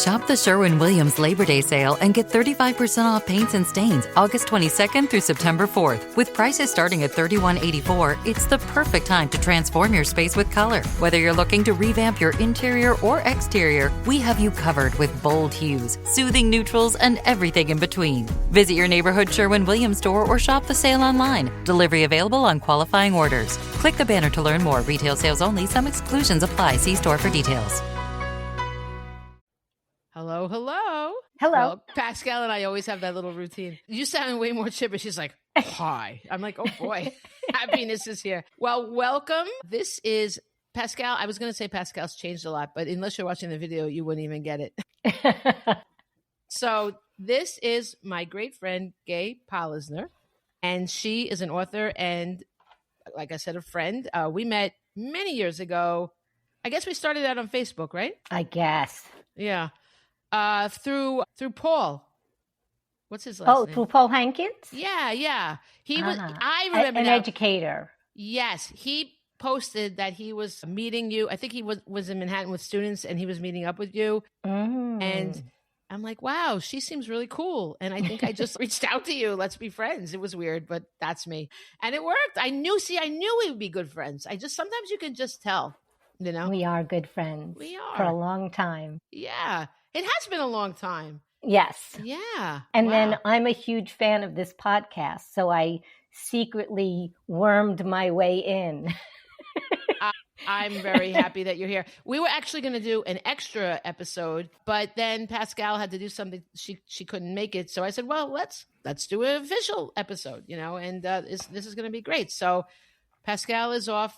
Shop the Sherwin-Williams Labor Day sale and get 35% off paints and stains August 22nd through September 4th. With prices starting at $31.84, it's the perfect time to transform your space with color. Whether you're looking to revamp your interior or exterior, we have you covered with bold hues, soothing neutrals, and everything in between. Visit your neighborhood Sherwin-Williams store or shop the sale online. Delivery available on qualifying orders. Click the banner to learn more. Retail sales only. Some exclusions apply. See store for details. Hello. Hello. Well, Pascal and I always have that little routine. You sound way more chipper. She's like, hi. I'm like, oh boy, happiness is here. Well, welcome. This is Pascal. I was going to say Pascal's changed a lot, but unless you're watching the video, you wouldn't even get it. So this is my great friend, Gae Polisner, and she is an author and, like I said, a friend. We met many years ago. I guess we started out on Facebook, right? I guess. Yeah. Through Paul. What's his last name? Through Paul Hankins? Yeah. He was, I remember an now. Educator. Yes. He posted that he was meeting you. I think he was in Manhattan with students and he was meeting up with you. And I'm like, wow, she seems really cool. And I think I just reached out to you. Let's be friends. It was weird, but that's me. And it worked. I knew we would be good friends. Sometimes you can just tell, you know? We are good friends. We are. For a long time. Yeah. It has been a long time. Yes. Yeah. And then I'm a huge fan of this podcast. So I secretly wormed my way in. I'm very happy that you're here. We were actually going to do an extra episode, but then Pascal had to do something. She couldn't make it. So I said, well, let's do an official episode, you know, and this is going to be great. So Pascal is off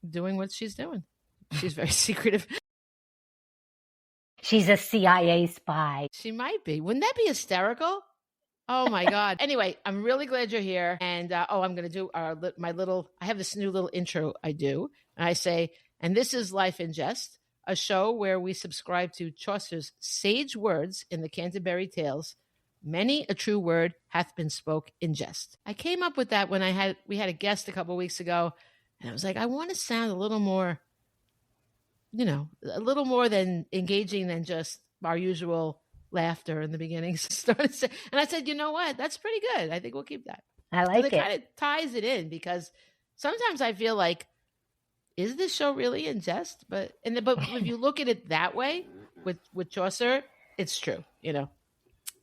doing what she's doing. She's very secretive. She's a CIA spy. She might be. Wouldn't that be hysterical? Oh my God. Anyway, I'm really glad you're here. And I'm going to do I have this new little intro I do. And I say, and this is Life in Jest, a show where we subscribe to Chaucer's sage words in the Canterbury Tales. Many a true word hath been spoke in jest. I came up with that when we had a guest a couple of weeks ago. And I was like, I want to sound a little more, you know, a little more than engaging than just our usual laughter in the beginning. And I said, you know what? That's pretty good. I think we'll keep that. I like it. It kind of ties it in because sometimes I feel like, is this show really in jest? But if you look at it that way with Chaucer, it's true, you know?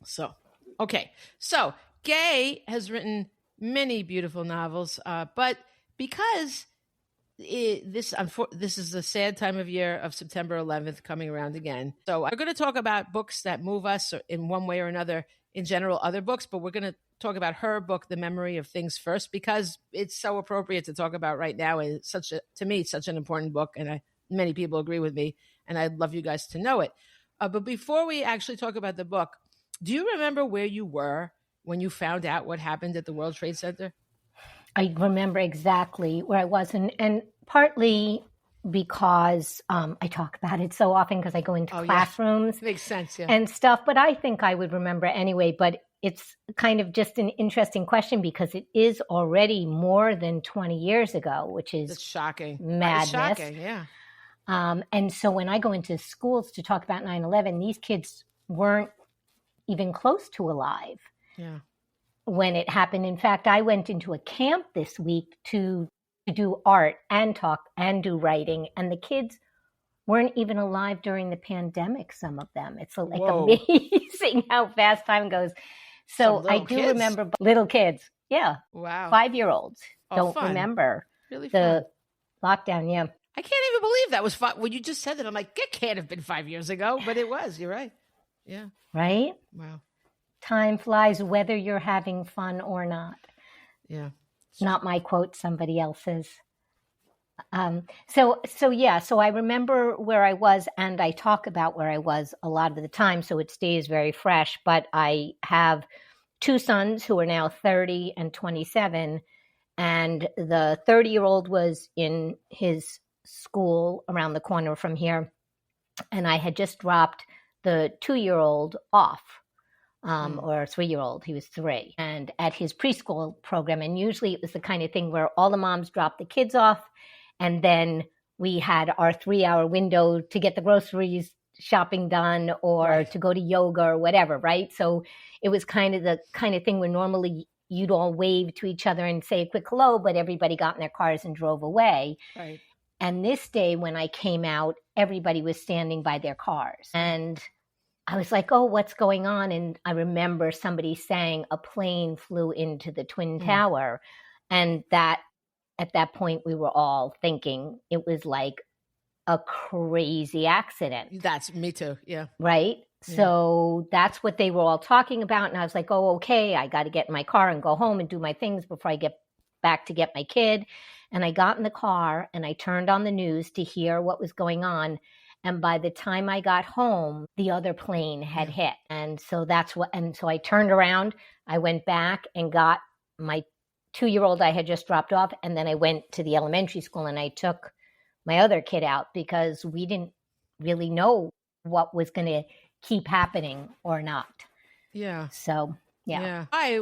So, okay. So Gae has written many beautiful novels, but because this is a sad time of year of September 11th coming around again. So we're going to talk about books that move us in one way or another, in general, other books, but we're going to talk about her book, The Memory of Things first, because it's so appropriate to talk about right now. And it's to me, such an important book. And many people agree with me, and I'd love you guys to know it. But before we actually talk about the book, do you remember where you were when you found out what happened at the World Trade Center? I remember exactly where I was, and partly because I talk about it so often because I go into classrooms. Makes sense, yeah. And stuff, but I think I would remember anyway. But it's kind of just an interesting question because it is already more than 20 years ago, which is it's shocking. Madness. It's shocking, yeah. And so when I go into schools to talk about 9/11, these kids weren't even close to alive. Yeah. When it happened. In fact, I went into a camp this week to do art and talk and do writing, and the kids weren't even alive during the pandemic, some of them. It's like amazing how fast time goes. So I do remember little kids. Yeah. Wow. 5-year-olds don't fun. Remember really the lockdown. Yeah. I can't even believe that was fun. When you just said that, I'm like, it can't have been 5 years ago, but it was. You're right. Yeah. Right? Wow. Time flies whether you're having fun or not. Yeah. Not my quote, somebody else's. So I remember where I was, and I talk about where I was a lot of the time, so it stays very fresh. But I have 2 sons who are now 30 and 27, and the 30-year-old was in his school around the corner from here, and I had just dropped the 2-year-old off. Or 3-year-old, he was 3, and at his preschool program. And usually it was the kind of thing where all the moms dropped the kids off, and then we had our 3-hour window to get the groceries shopping done or to go to yoga or whatever, right? So it was kind of the kind of thing where normally you'd all wave to each other and say a quick hello, but everybody got in their cars and drove away. Right. And this day when I came out, everybody was standing by their cars. And I was like, oh, what's going on? And I remember somebody saying a plane flew into the Twin Tower. And that at that point, we were all thinking it was like a crazy accident. That's me too. Yeah. Right. Yeah. So that's what they were all talking about. And I was like, oh, okay, I got to get in my car and go home and do my things before I get back to get my kid. And I got in the car and I turned on the news to hear what was going on. And by the time I got home, the other plane had hit. And so so I turned around, I went back and got my 2-year-old I had just dropped off. And then I went to the elementary school and I took my other kid out because we didn't really know what was going to keep happening or not. Yeah. So, yeah. I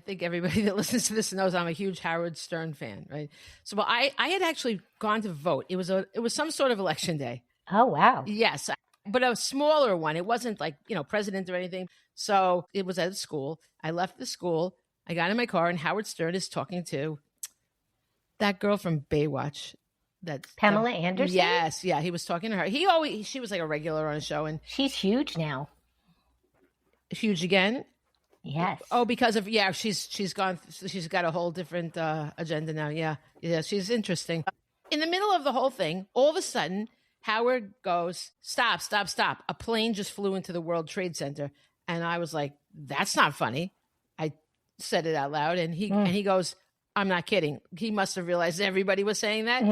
think everybody that listens to this knows I'm a huge Howard Stern fan, right? So I had actually gone to vote. It was some sort of election day. Oh, wow. Yes. But a smaller one. It wasn't like, president or anything. So it was at a school. I left the school. I got in my car and Howard Stern is talking to that girl from Baywatch. Pamela Anderson? Yes. Yeah. He was talking to her. She was like a regular on a show. And she's huge now. Huge again? Yes. Oh, because of, she's got a whole different agenda now. Yeah. Yeah. She's interesting. In the middle of the whole thing, all of a sudden, Howard goes, stop. A plane just flew into the World Trade Center. And I was like, that's not funny. I said it out loud. And he goes, I'm not kidding. He must have realized everybody was saying that.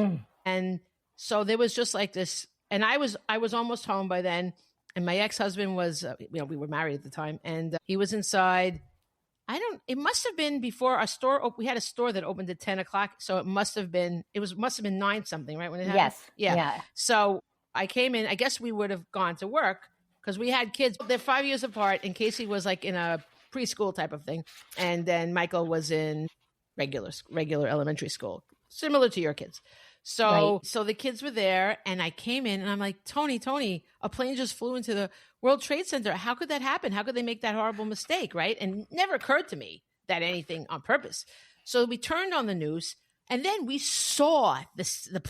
And so there was just like this. And I was almost home by then. And my ex-husband was, we were married at the time. And he was inside. It must have been before our store. We had a store that opened at 10 o'clock. So it must have been 9 something, right? When it happened? Yes. Yeah. So I came in, I guess we would have gone to work because we had kids. They're 5 years apart. And Casey was like in a preschool type of thing. And then Michael was in regular elementary school, similar to your kids. So the kids were there and I came in and I'm like, Tony, a plane just flew into the World Trade Center. How could that happen? How could they make that horrible mistake? Right. And it never occurred to me that anything on purpose. So we turned on the news and then we saw the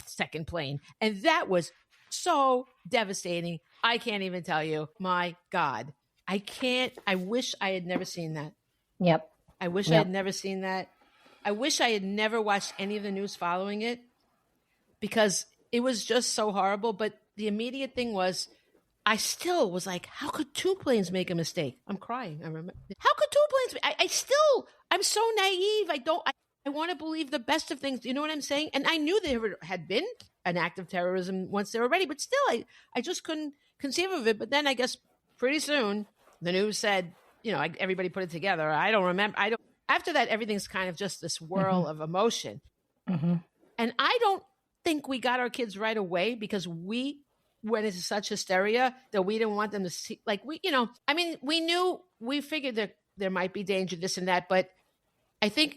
second plane. And that was so devastating. I can't even tell you. My God, I wish I had never seen that. Yep. I wish I had never seen that. I wish I had never watched any of the news following it. Because it was just so horrible. But the immediate thing was, I still was like, how could 2 planes make a mistake? I'm crying. I remember. How could 2 planes? I'm so naive. I want to believe the best of things. You know what I'm saying? And I knew there had been an act of terrorism once they were ready. But still, I just couldn't conceive of it. But then I guess pretty soon the news said, everybody put it together. I don't remember. After that, everything's kind of just this whirl of emotion. Mm-hmm. And I don't think we got our kids right away because we went into such hysteria that we didn't want them to see, we figured that there might be danger, this and that. But I think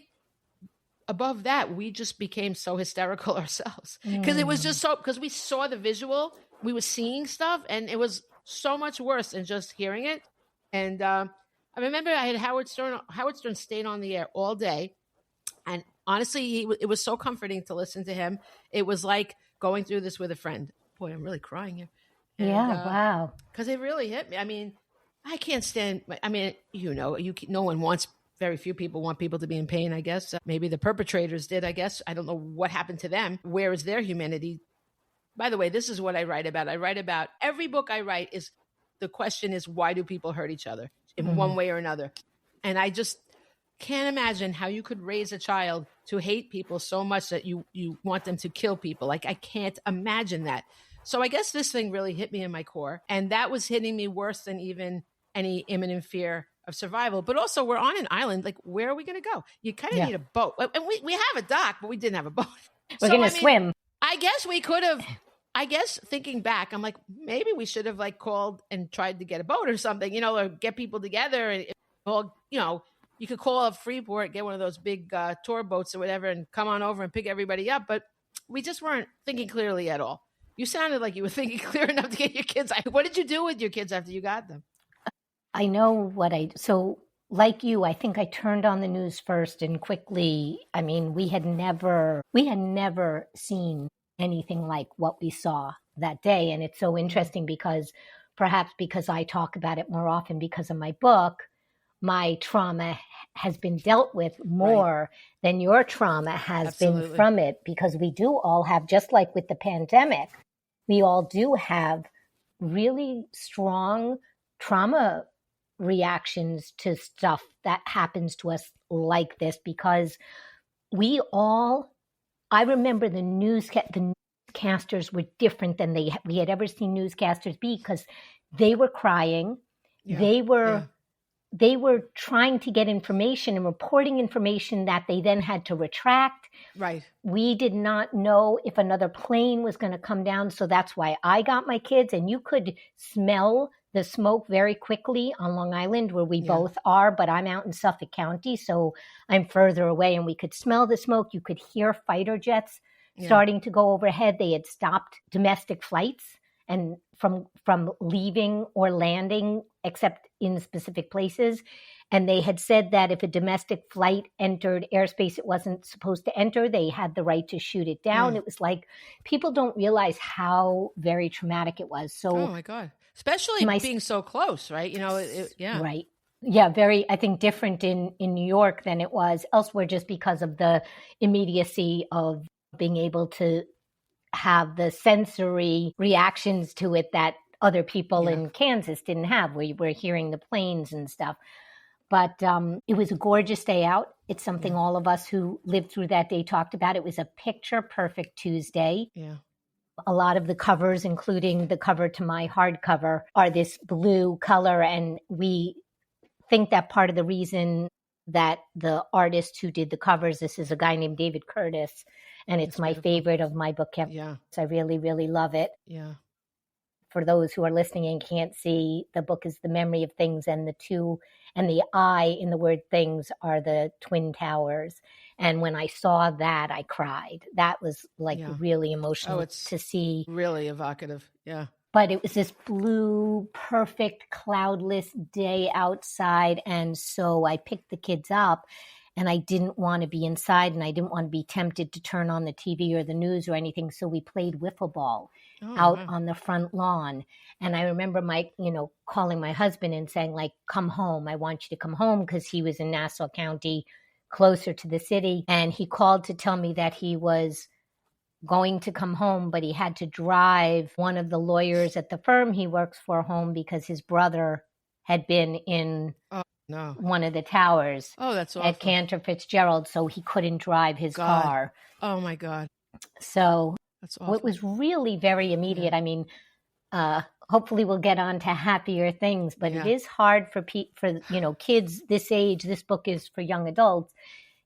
above that, we just became so hysterical ourselves because it was just because we saw the visual, we were seeing stuff and it was so much worse than just hearing it. And I remember I had Howard Stern stayed on the air all day. And honestly, it was so comforting to listen to him. It was like going through this with a friend. Boy, I'm really crying here. And, wow. Because it really hit me. I mean, I can't stand. I mean, no one wants. Very few people want people to be in pain. I guess maybe the perpetrators did. I guess I don't know what happened to them. Where is their humanity? By the way, this is what I write about. I write about every book I write is the question is why do people hurt each other in one way or another? And I just can't imagine how you could raise a child to hate people so much that you want them to kill people. Like, I can't imagine that. So I guess this thing really hit me in my core. And that was hitting me worse than even any imminent fear of survival. But also, we're on an island. Like, where are we going to go? You kind of need a boat. And we have a dock, but we didn't have a boat. We're going to swim. I guess we could have. I guess thinking back, I'm like, maybe we should have called and tried to get a boat or something, or get people together. And, you could call up Freeport, get one of those big tour boats or whatever and come on over and pick everybody up. But we just weren't thinking clearly at all. You sounded like you were thinking clear enough to get your kids. What did you do with your kids after you got them? I know so like you, I think I turned on the news first and quickly, I mean, we had never seen anything like what we saw that day. And it's so interesting because perhaps because I talk about it more often because of my book, my trauma has been dealt with more than your trauma has been from it, because we do all have, just like with the pandemic, we all do have really strong trauma reactions to stuff that happens to us like this, because I remember the newscasters were different than we had ever seen newscasters be, because they were crying. They were trying to get information and reporting information that they then had to retract. Right. We did not know if another plane was going to come down. So that's why I got my kids. And you could smell the smoke very quickly on Long Island, where we both are, but I'm out in Suffolk County, so I'm further away, and we could smell the smoke. You could hear fighter jets starting to go overhead. They had stopped domestic flights and from leaving or landing, except in specific places. And they had said that if a domestic flight entered airspace it wasn't supposed to enter, they had the right to shoot it down. It was like, people don't realize how very traumatic it was. So, oh my God. Especially being so close, right? You know, Right. Yeah, very, I think, different in New York than it was elsewhere, just because of the immediacy of being able to have the sensory reactions to it that other people in Kansas didn't have, where you were hearing the planes and stuff. But it was a gorgeous day out. It's something all of us who lived through that day talked about. It was a picture perfect Tuesday. Yeah. A lot of the covers, including the cover to my hardcover, are this blue color. And we think that part of the reason that the artist who did the covers, this is a guy named David Curtis, and it's my favorite of my book. I really, really love it. Yeah. For those who are listening and can't see, the book is The Memory of Things, and the I in the word things are the Twin Towers. And when I saw that, I cried. That was like really emotional to see. Really evocative. Yeah. But it was this blue, perfect, cloudless day outside. And so I picked the kids up, and I didn't want to be inside, and I didn't want to be tempted to turn on the TV or the news or anything. So we played wiffle ball out on the front lawn. And I remember calling my husband and saying, like, come home. I want you to come home, because he was in Nassau County, closer to the city. And he called to tell me that he was going to come home, but he had to drive one of the lawyers at the firm he works for home, because his brother had been in one of the towers that's at Cantor Fitzgerald, so he couldn't drive his car. Oh my God. So that's awful. It was really very immediate. I mean, hopefully we'll get on to happier things, but it is hard for kids this age. This book is for young adults.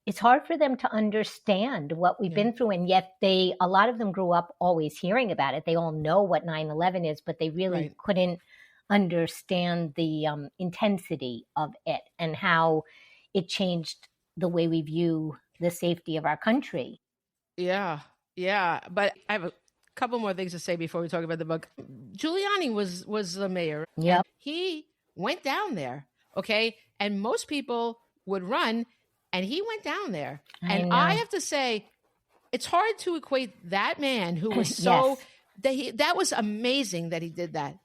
It's hard for them to understand what we've been through. And yet a lot of them grew up always hearing about it. They all know what 9/11 is, but they really couldn't understand the intensity of it and how it changed the way we view the safety of our country. Yeah. Yeah. But I have a couple more things to say before we talk about the book. Giuliani was the mayor. Yep. He went down there. Okay. And most people would run, and he went down there. I have to say, it's hard to equate that man who was so that was amazing that he did that.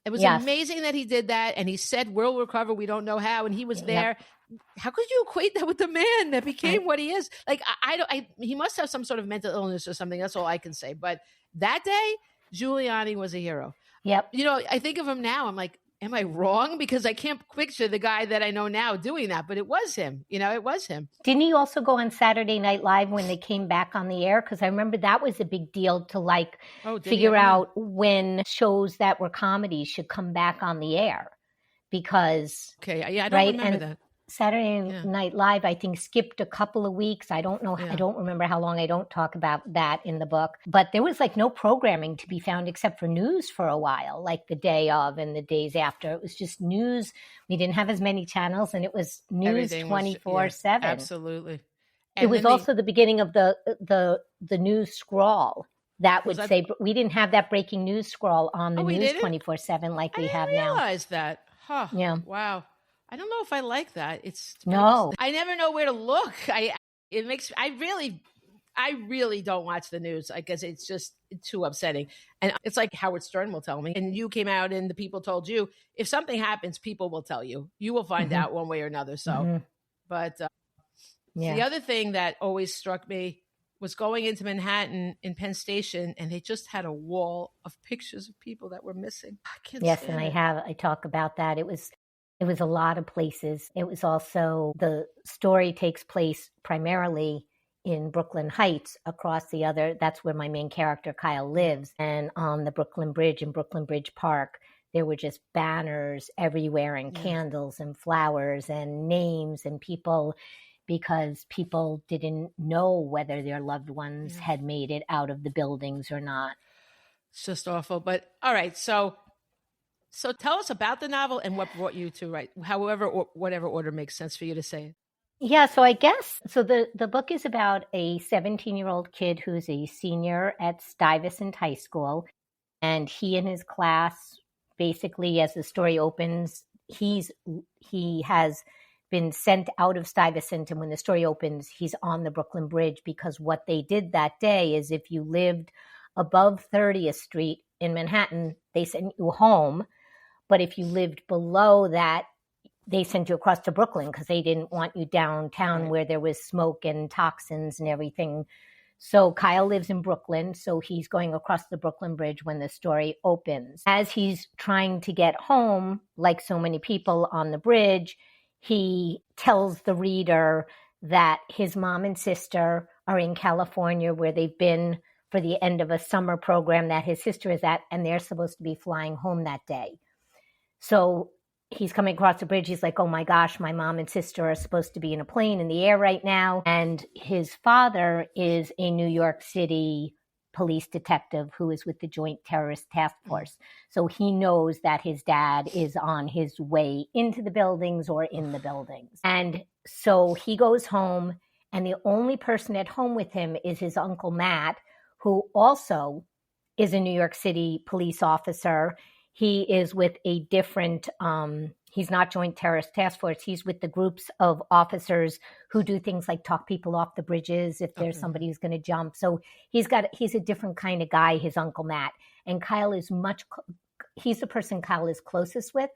It was amazing that he did that. And he said, we'll recover. We don't know how. And he was there. How could you equate that with the man that became what he is? Like, he must have some sort of mental illness or something. That's all I can say. But that day, Giuliani was a hero. Yep. I think of him now. I'm like, am I wrong? Because I can't picture the guy that I know now doing that, but it was him. It was him. Didn't he also go on Saturday Night Live when they came back on the air? Because I remember that was a big deal to figure out when shows that were comedies should come back on the air. Because I don't remember that. Saturday Night Live, I think, skipped a couple of weeks. I don't know. I don't remember how long. I don't talk about that in the book. But there was no programming to be found except for news for a while, like the day of and the days after. It was just news. We didn't have as many channels, and it was news 24/7. Absolutely. And it was also the beginning of the news scrawl. that Was would that- say, but we didn't have that breaking news scroll on the Oh, we news didn't? 24/7 like I we didn't have now. realize that. Huh. Yeah. Wow. I don't know if I like that. It's No. I never know where to look. I really don't watch the news. I guess it's just too upsetting. And it's like Howard Stern will tell me, and you came out and the people told you, if something happens, people will tell you. You will find out one way or another. So, but the other thing that always struck me was going into Manhattan in Penn Station, and they just had a wall of pictures of people that were missing. Yes, and I talk about that. It was a lot of places. It was also, the story takes place primarily in Brooklyn Heights, that's where my main character Kyle lives. And on the Brooklyn Bridge in Brooklyn Bridge Park, there were just banners everywhere and candles and flowers and names and people, because people didn't know whether their loved ones had made it out of the buildings or not. It's just awful. But all right, so tell us about the novel and what brought you to write, whatever order makes sense for you to say it. Yeah, so I guess, the book is about a 17-year-old kid who's a senior at Stuyvesant High School, and he and his class, basically, as the story opens, he has been sent out of Stuyvesant, and when the story opens, he's on the Brooklyn Bridge, because what they did that day is, if you lived above 30th Street in Manhattan, they sent you home, but if you lived below that, they sent you across to Brooklyn, because they didn't want you downtown where there was smoke and toxins and everything. So Kyle lives in Brooklyn, so he's going across the Brooklyn Bridge when the story opens. As he's trying to get home, like so many people on the bridge, he tells the reader that his mom and sister are in California, where they've been for the end of a summer program that his sister is at, and they're supposed to be flying home that day. So he's coming across the bridge. He's like, oh my gosh, my mom and sister are supposed to be in a plane in the air right now. And his father is a New York City police detective who is with the Joint Terrorist Task Force. So he knows that his dad is on his way into the buildings or in the buildings. And so he goes home, and the only person at home with him is his Uncle Matt, who also is a New York City police officer. He is with a different, he's not Joint Terrorist Task Force. He's with the groups of officers who do things like talk people off the bridges if there's somebody who's going to jump. So he's a different kind of guy, his Uncle Matt. And Kyle is he's the person Kyle is closest with.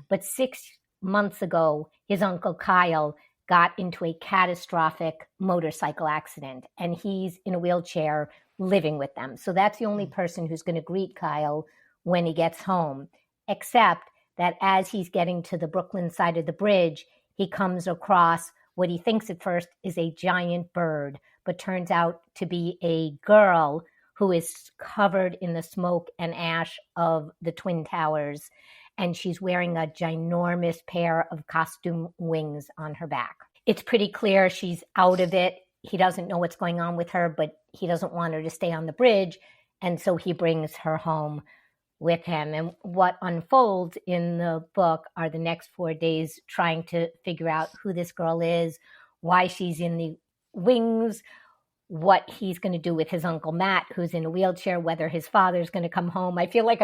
But 6 months ago, his Uncle Kyle got into a catastrophic motorcycle accident, and he's in a wheelchair living with them. So that's the only person who's going to greet Kyle when he gets home, except that as he's getting to the Brooklyn side of the bridge, he comes across what he thinks at first is a giant bird, but turns out to be a girl who is covered in the smoke and ash of the Twin Towers, and she's wearing a ginormous pair of costume wings on her back. It's pretty clear she's out of it. He doesn't know what's going on with her, but he doesn't want her to stay on the bridge, and so he brings her home with him. And what unfolds in the book are the next 4 days trying to figure out who this girl is, why she's in the wings, what he's going to do with his Uncle Matt, who's in a wheelchair, whether his father's going to come home. I feel like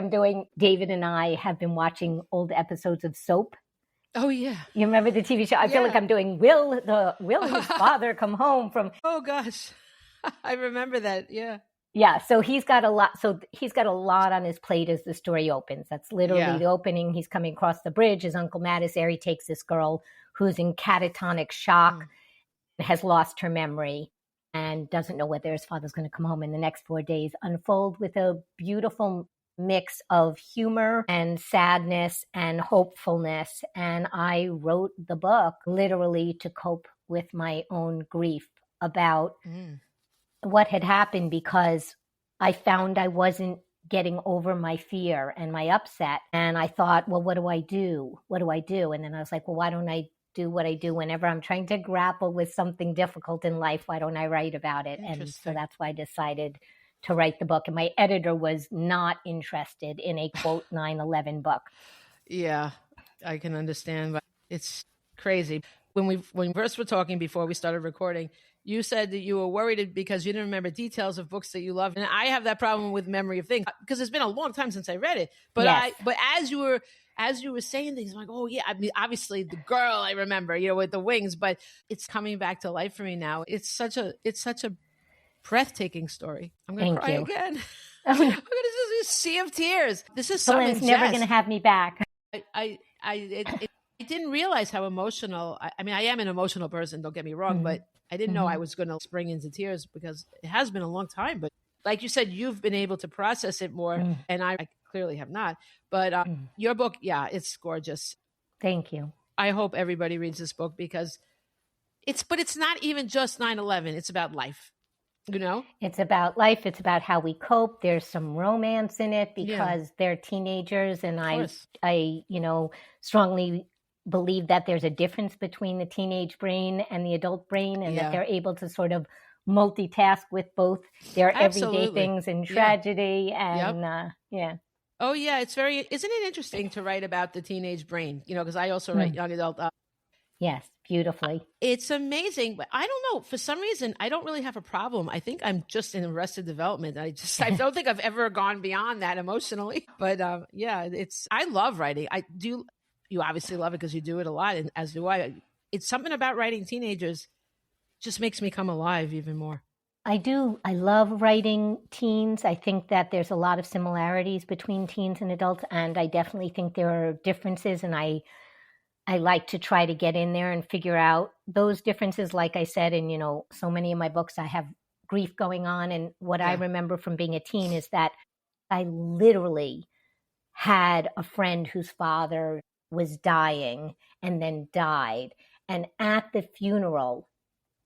David and I have been watching old episodes of Soap. Oh, yeah. You remember the TV show? I feel like I'm doing, will his father come home from... Oh, gosh. I remember that, yeah. Yeah, so he's got a lot. So he's got a lot on his plate as the story opens. That's literally the opening. He's coming across the bridge. His Uncle Matt is there. He takes this girl who's in catatonic shock, has lost her memory, and doesn't know whether his father's going to come home. In the next 4 days unfold with a beautiful mix of humor and sadness and hopefulness. And I wrote the book literally to cope with my own grief about what had happened, because I found I wasn't getting over my fear and my upset. And I thought, well, what do I do? What do I do? And then I was like, well, why don't I do what I do whenever I'm trying to grapple with something difficult in life? Why don't I write about it? And so that's why I decided to write the book. And my editor was not interested in a quote 9/11 book. Yeah, I can understand. But it's crazy. When we first were talking before we started recording, you said that you were worried because you didn't remember details of books that you loved. And I have that problem with memory of things because it's been a long time since I read it. But Yes. but as you were saying things, I'm like, oh yeah, I mean, obviously the girl I remember, with the wings, but it's coming back to life for me now. It's such a breathtaking story. I'm going to cry again. Oh, no. I'm going to just sea of tears. This is Selene's never going to have me back. I didn't realize how emotional. I mean, I am an emotional person. Don't get me wrong, but I didn't know I was going to spring into tears because it has been a long time. But like you said, you've been able to process it more, and I clearly have not. But your book, yeah, it's gorgeous. Thank you. I hope everybody reads this book because it's not even just 9/11. It's about life. It's about life. It's about how we cope. There's some romance in it because they're teenagers, and I strongly believe that there's a difference between the teenage brain and the adult brain, and that they're able to sort of multitask with both their everyday things and tragedy. And oh yeah, isn't it interesting to write about the teenage brain? Because I also write young adult. Yes, beautifully. It's amazing, but I don't know. For some reason, I don't really have a problem. I think I'm just in arrested development. I don't think I've ever gone beyond that emotionally. But I love writing. You obviously love it because you do it a lot, and as do I. It's something about writing teenagers just makes me come alive even more. I do. I love writing teens. I think that there's a lot of similarities between teens and adults, and I definitely think there are differences, and I like to try to get in there and figure out those differences. Like I said, in, so many of my books, I have grief going on. And what I remember from being a teen is that I literally had a friend whose father was dying and then died. And at the funeral,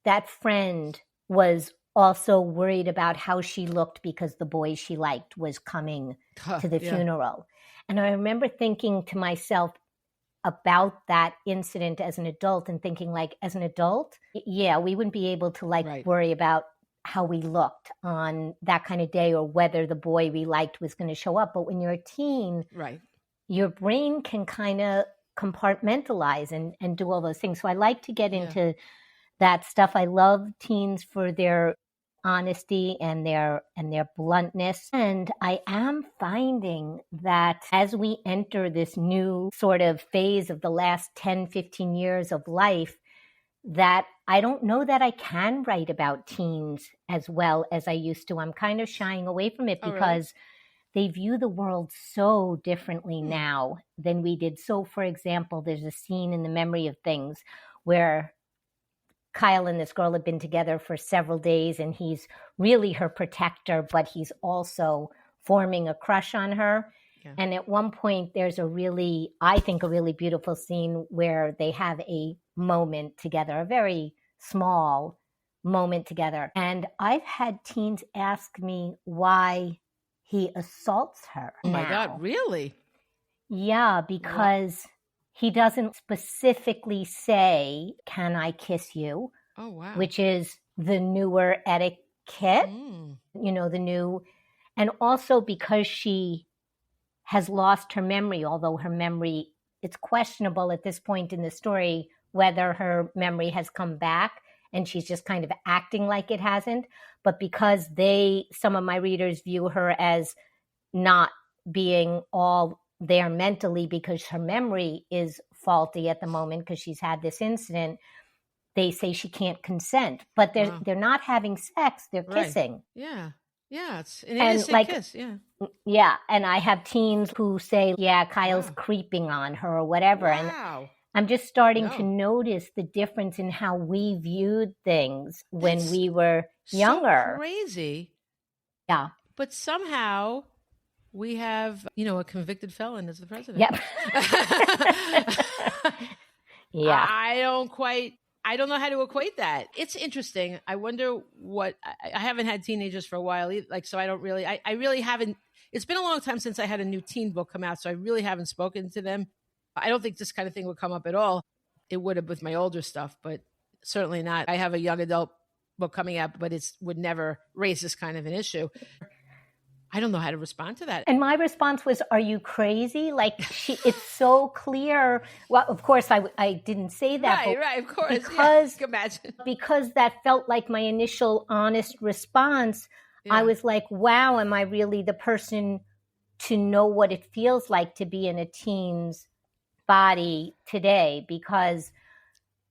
that friend was also worried about how she looked because the boy she liked was coming to the funeral. And I remember thinking to myself, about that incident as an adult and thinking, like, as an adult, we wouldn't be able to worry about how we looked on that kind of day or whether the boy we liked was going to show up. But when you're a teen, your brain can kind of compartmentalize and do all those things. So I like to get into that stuff. I love teens for their honesty and their bluntness. And I am finding that as we enter this new sort of phase of the last 10, 15 years of life, that I don't know that I can write about teens as well as I used to. I'm kind of shying away from it because they view the world so differently now than we did. So, for example, there's a scene in The Memory of Things where Kyle and this girl have been together for several days, and he's really her protector, but he's also forming a crush on her. Yeah. And at one point, there's I think a really beautiful scene where they have a moment together, a very small moment together. And I've had teens ask me why he assaults her. Oh my God, really? Yeah, because he doesn't specifically say, "Can I kiss you?" Oh, wow. Which is the newer etiquette, the new. And also because she has lost her memory, although her memory, it's questionable at this point in the story whether her memory has come back and she's just kind of acting like it hasn't. But because some of my readers view her as not being all there mentally because her memory is faulty at the moment because she's had this incident, they say she can't consent. But they're not having sex, they're kissing. Yeah. Yeah, it's an innocent kiss, Yeah, and I have teens who say, Kyle's creeping on her or whatever. Wow. And I'm just starting to notice the difference in how we viewed things when we were younger. So crazy. Yeah. But somehow we have, a convicted felon as the president. Yep. Yeah. I don't know how to equate that. It's interesting. I wonder I haven't had teenagers for a while, so I don't really, I really haven't, it's been a long time since I had a new teen book come out, so I really haven't spoken to them. I don't think this kind of thing would come up at all. It would have with my older stuff, but certainly not. I have a young adult book coming out, but it would never raise this kind of an issue. I don't know how to respond to that. And my response was, are you crazy? Like, it's so clear. Well, of course, I didn't say that. Right, of course. Because, yeah, imagine. Because that felt like my initial honest response. Yeah. I was like, wow, am I really the person to know what it feels like to be in a teen's body today? Because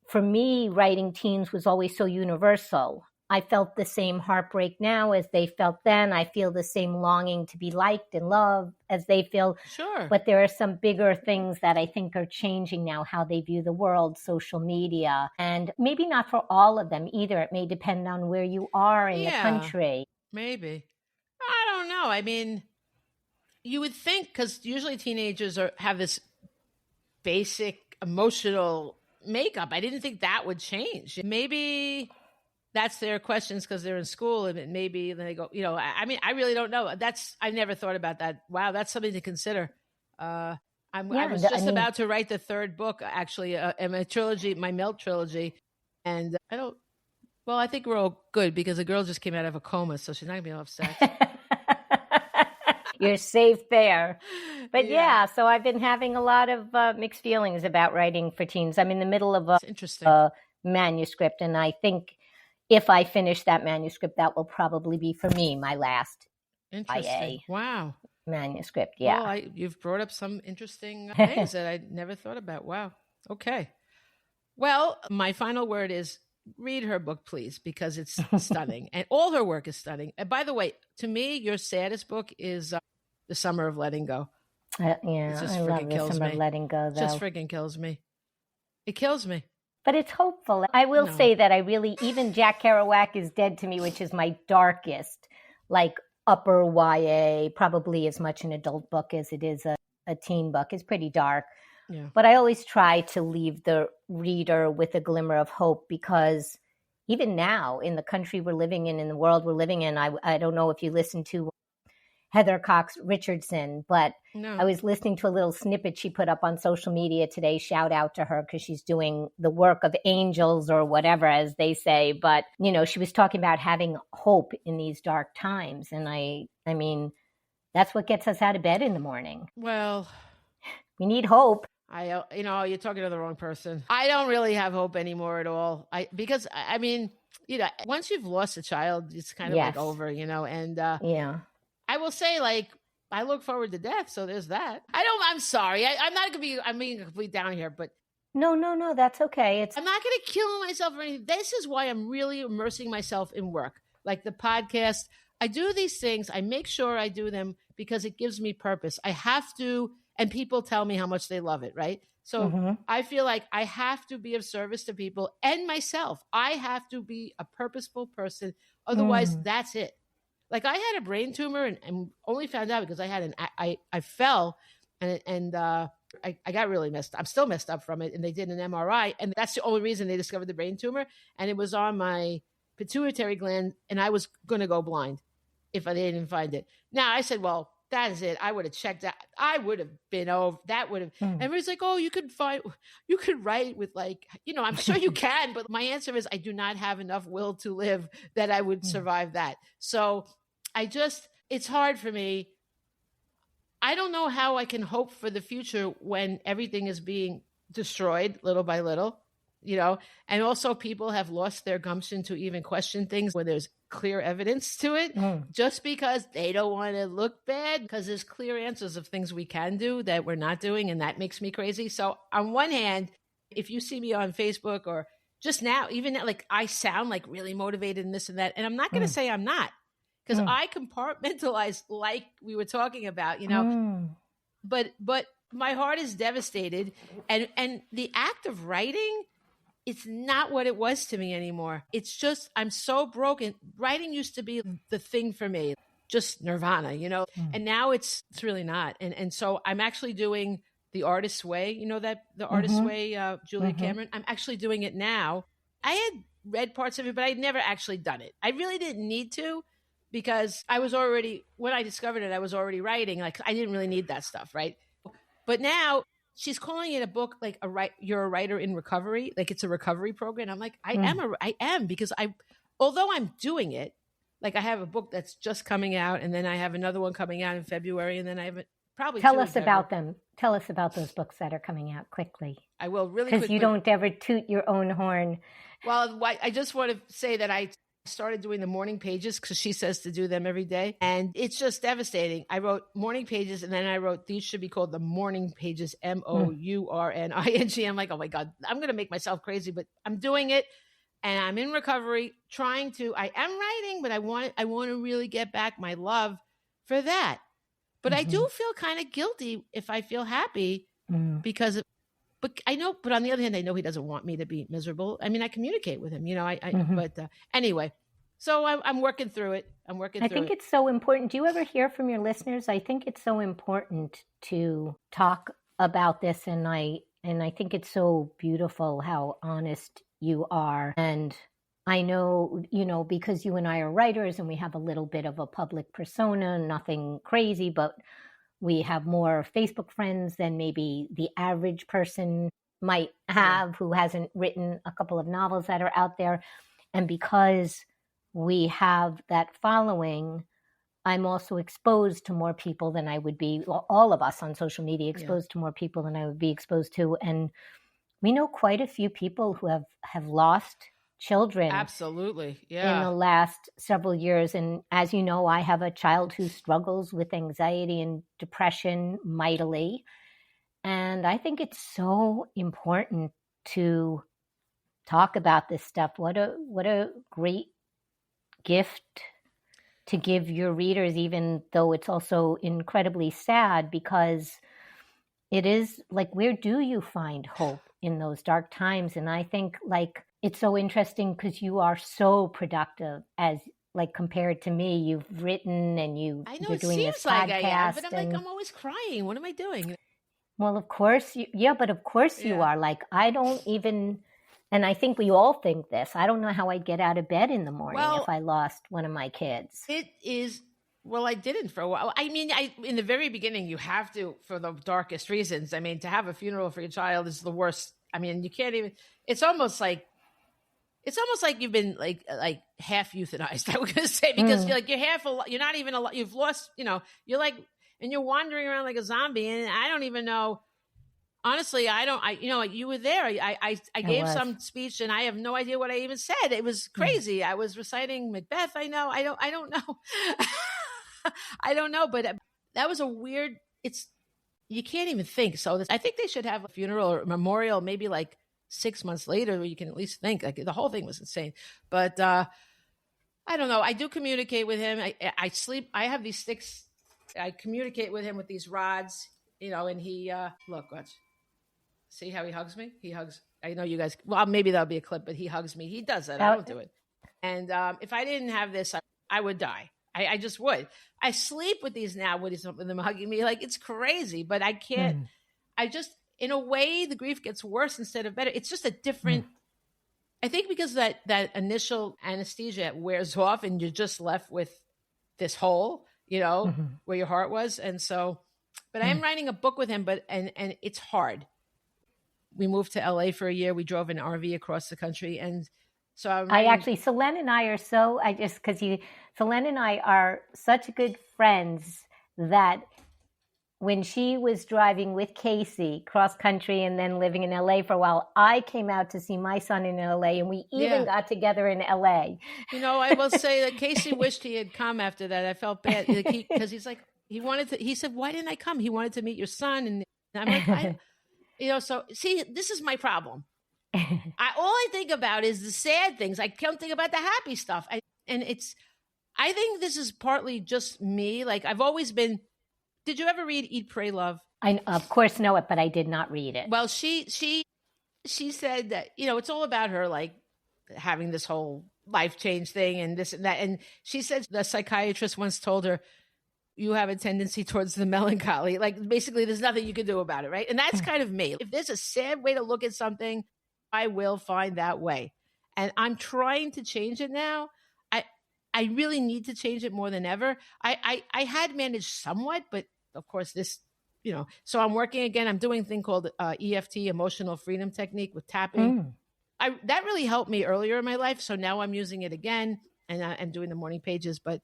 for me, writing teens was always so universal. I felt the same heartbreak now as they felt then. I feel the same longing to be liked and loved as they feel. Sure. But there are some bigger things that I think are changing now, how they view the world, social media, and maybe not for all of them either. It may depend on where you are in the country. Maybe. I don't know. I mean, you would think, because usually teenagers have this basic emotional makeup. I didn't think that would change. Maybe that's their questions because they're in school, and maybe they go, I mean, I really don't know. I never thought about that. Wow, that's something to consider. I was about to write the third book, actually, my trilogy, my Melt trilogy. And I think we're all good because the girl just came out of a coma, so she's not going to be upset. You're safe there. But so I've been having a lot of mixed feelings about writing for teens. I'm in the middle of a manuscript, and I think if I finish that manuscript, that will probably be for me, my last IA manuscript. Yeah. Well, you've brought up some interesting things that I never thought about. Wow. Okay. Well, my final word is read her book, please, because it's stunning. And all her work is stunning. And by the way, to me, your saddest book is The Summer of Letting Go. I love The Summer of Letting Go, though. It just freaking kills me. It kills me. But it's hopeful. I will say that even Jack Kerouac is Dead to Me, which is my darkest, like upper YA, probably as much an adult book as it is a teen book. It's pretty dark. Yeah. But I always try to leave the reader with a glimmer of hope, because even now in the country we're living in the world we're living in, I don't know if you listen to Heather Cox Richardson, but I was listening to a little snippet she put up on social media today. Shout out to her, because she's doing the work of angels or whatever, as they say. But, she was talking about having hope in these dark times. And I mean, that's what gets us out of bed in the morning. Well, we need hope. You're talking to the wrong person. I don't really have hope anymore at all. Because once you've lost a child, it's kind of like over, and I will say, I look forward to death. So there's that. I'm sorry. I'm being completely down here, but. No, that's okay. I'm not going to kill myself or anything. This is why I'm really immersing myself in work. Like the podcast. I do these things. I make sure I do them because it gives me purpose. I have to, and people tell me how much they love it, right? So I feel like I have to be of service to people and myself. I have to be a purposeful person. Otherwise, that's it. Like I had a brain tumor and only found out because I fell and I got really messed up. I'm still messed up from it. And they did an MRI, and that's the only reason they discovered the brain tumor. And it was on my pituitary gland, and I was going to go blind if they didn't find it. Now I said, well, that is it. I would have checked that. I would have been over. That would have. Everybody's like, oh, you could write with I'm sure you can. But my answer is I do not have enough will to live that I would survive that. So it's hard for me. I don't know how I can hope for the future when everything is being destroyed little by little, and also people have lost their gumption to even question things when there's clear evidence to it, just because they don't want to look bad, because there's clear answers of things we can do that we're not doing. And that makes me crazy. So on one hand, if you see me on Facebook or just now, even I sound like really motivated and this and that, and I'm not going to say I'm not. Because I compartmentalize, like we were talking about, but my heart is devastated, and the act of writing, it's not what it was to me anymore. It's just, I'm so broken. Writing used to be the thing for me, just nirvana, and now it's really not. And so I'm actually doing The Artist's Way, the Artist's Way, Julia Cameron. I'm actually doing it now. I had read parts of it, but I'd never actually done it. I really didn't need to. Because when I discovered it, I was already writing. I didn't really need that stuff, right? But now she's calling it a book, you're a writer in recovery, like it's a recovery program. I'm like, I am because although I'm doing it, like I have a book that's just coming out, and then I have another one coming out in February, and then I have probably Tell two in us about February. them. Tell us about those books that are coming out quickly. I will really Because quickly. you don't ever toot your own horn. Well, I just want to say that I started doing the morning pages because she says to do them every day. And it's just devastating. I wrote morning pages, and then I wrote these should be called the morning pages, MOURNING. I'm like, oh my God, I'm going to make myself crazy, but I'm doing it. And I'm in recovery I am writing, but I want to really get back my love for that. But I do feel kind of guilty if I feel happy because but I know, but on the other hand, I know he doesn't want me to be miserable. I mean, I communicate with him, but anyway, so I'm working through it. I think it's so important. Do you ever hear from your listeners? I think it's so important to talk about this. And I think it's so beautiful how honest you are. And I know, because you and I are writers and we have a little bit of a public persona, nothing crazy, but we have more Facebook friends than maybe the average person might have who hasn't written a couple of novels that are out there. And because we have that following, I'm also exposed to more people than I would be, all of us on social media exposed to more people than I would be exposed to. And we know quite a few people who have lost children. Absolutely. In the last several years. And as you know, I have a child who struggles with anxiety and depression mightily. And I think it's so important to talk about this stuff. What a great gift to give your readers, even though it's also incredibly sad, because it is like, where do you find hope in those dark times? And I think it's so interesting because you are so productive as compared to me. You've written and you're doing this podcast. Like I am, but I'm always crying. What am I doing? Well, of course, but of course you are. I don't even, and I think we all think this. I don't know how I'd get out of bed in the morning if I lost one of my kids. It is. Well, I didn't for a while. I mean, in the very beginning, you have to, for the darkest reasons. I mean, to have a funeral for your child is the worst. I mean, you can't even. It's almost like you've been like half euthanized. I was going to say, because you're half. You're not even. You've lost. You're like, and you're wandering around like a zombie, and I don't even know. Honestly, I don't. You were there. I gave some speech, and I have no idea what I even said. It was crazy. I was reciting Macbeth. I know. I don't know. I don't know, but that was a weird. You can't even think. So I think they should have a funeral or a memorial, maybe 6 months later, where you can at least think. The whole thing was insane. But I don't know. I do communicate with him. I sleep. I have these sticks. I communicate with him with these rods. And he look, watch. See how he hugs me? He hugs. I know you guys. Well, maybe that'll be a clip, but he hugs me. He does that. I don't do it. And if I didn't have this, I would die. I just would. I sleep with these now with them hugging me. It's crazy, but I can't. I just, in a way, the grief gets worse instead of better. It's just a different. I think because that initial anesthesia wears off, and you're just left with this hole, where your heart was, and so. But I am writing a book with him, and it's hard. We moved to LA for a year. We drove an RV across the country, and so Selene and I are Selene and I are such good friends that when she was driving with Casey cross country and then living in LA for a while, I came out to see my son in LA, and we even got together in LA. I will say that Casey wished he had come after that. I felt bad because he's like, he said, why didn't I come? He wanted to meet your son. And I'm like, so see, this is my problem. All I think about is the sad things. I can't think about the happy stuff. I think this is partly just me. I've always been, did you ever read Eat, Pray, Love? I of course know it, but I did not read it. Well, she said that, it's all about her, having this whole life change thing and this and that. And she said the psychiatrist once told her, you have a tendency towards the melancholy. Basically, there's nothing you can do about it, right? And that's kind of me. If there's a sad way to look at something, I will find that way. And I'm trying to change it now. I really need to change it more than ever. I had managed somewhat, but of course this, so I'm working again. I'm doing a thing called EFT, Emotional Freedom Technique, with tapping. That really helped me earlier in my life. So now I'm using it again. and doing the morning pages. But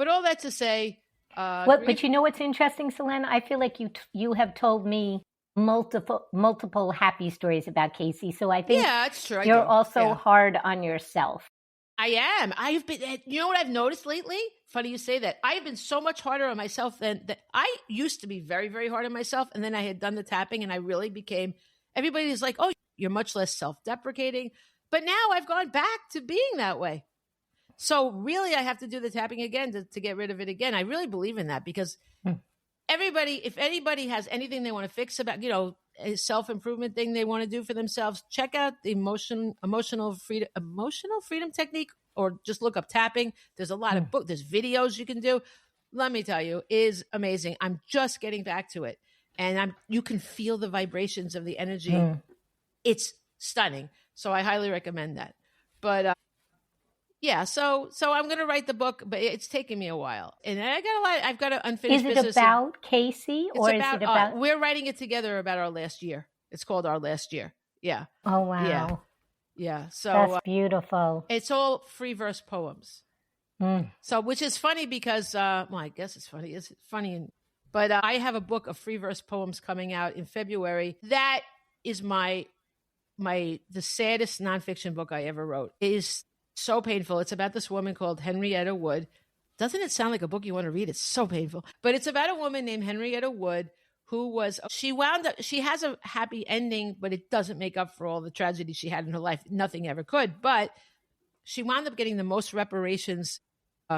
all that to say, but you know what's interesting, Selene? I feel like you have told me multiple happy stories about Casey. So I think it's true. You're also hard on yourself. I am. I've been, you know what I've noticed lately? Funny you say that. I've been so much harder on myself than I used to be very, very hard on myself. And then I had done the tapping and I really became, everybody's like, oh, you're much less self-deprecating. But now I've gone back to being that way. So really I have to do the tapping again to get rid of it again. I really believe in that because if anybody has anything they want to fix about, a self-improvement thing they want to do for themselves, check out the emotional freedom technique, or just look up tapping. There's a lot of books, there's videos you can do. Let me tell you, is amazing. I'm just getting back to it. And you can feel the vibrations of the energy. It's stunning. So I highly recommend that. But so I'm going to write the book, but it's taken me a while. And I've got an unfinished business. Is it about Casey or is it about? We're writing it together about our last year. It's called Our Last Year. Yeah. Oh, wow. Yeah. So that's beautiful. It's all free verse poems. So, which is funny because, I guess it's funny. It's funny. But I have a book of free verse poems coming out in February. That is the saddest nonfiction book I ever wrote. It is so painful. It's about this woman called Henrietta Wood. Doesn't it sound like a book you want to read? It's so painful. But it's about a woman named Henrietta Wood she has a happy ending, but it doesn't make up for all the tragedy she had in her life. Nothing ever could. But she wound up getting the most reparations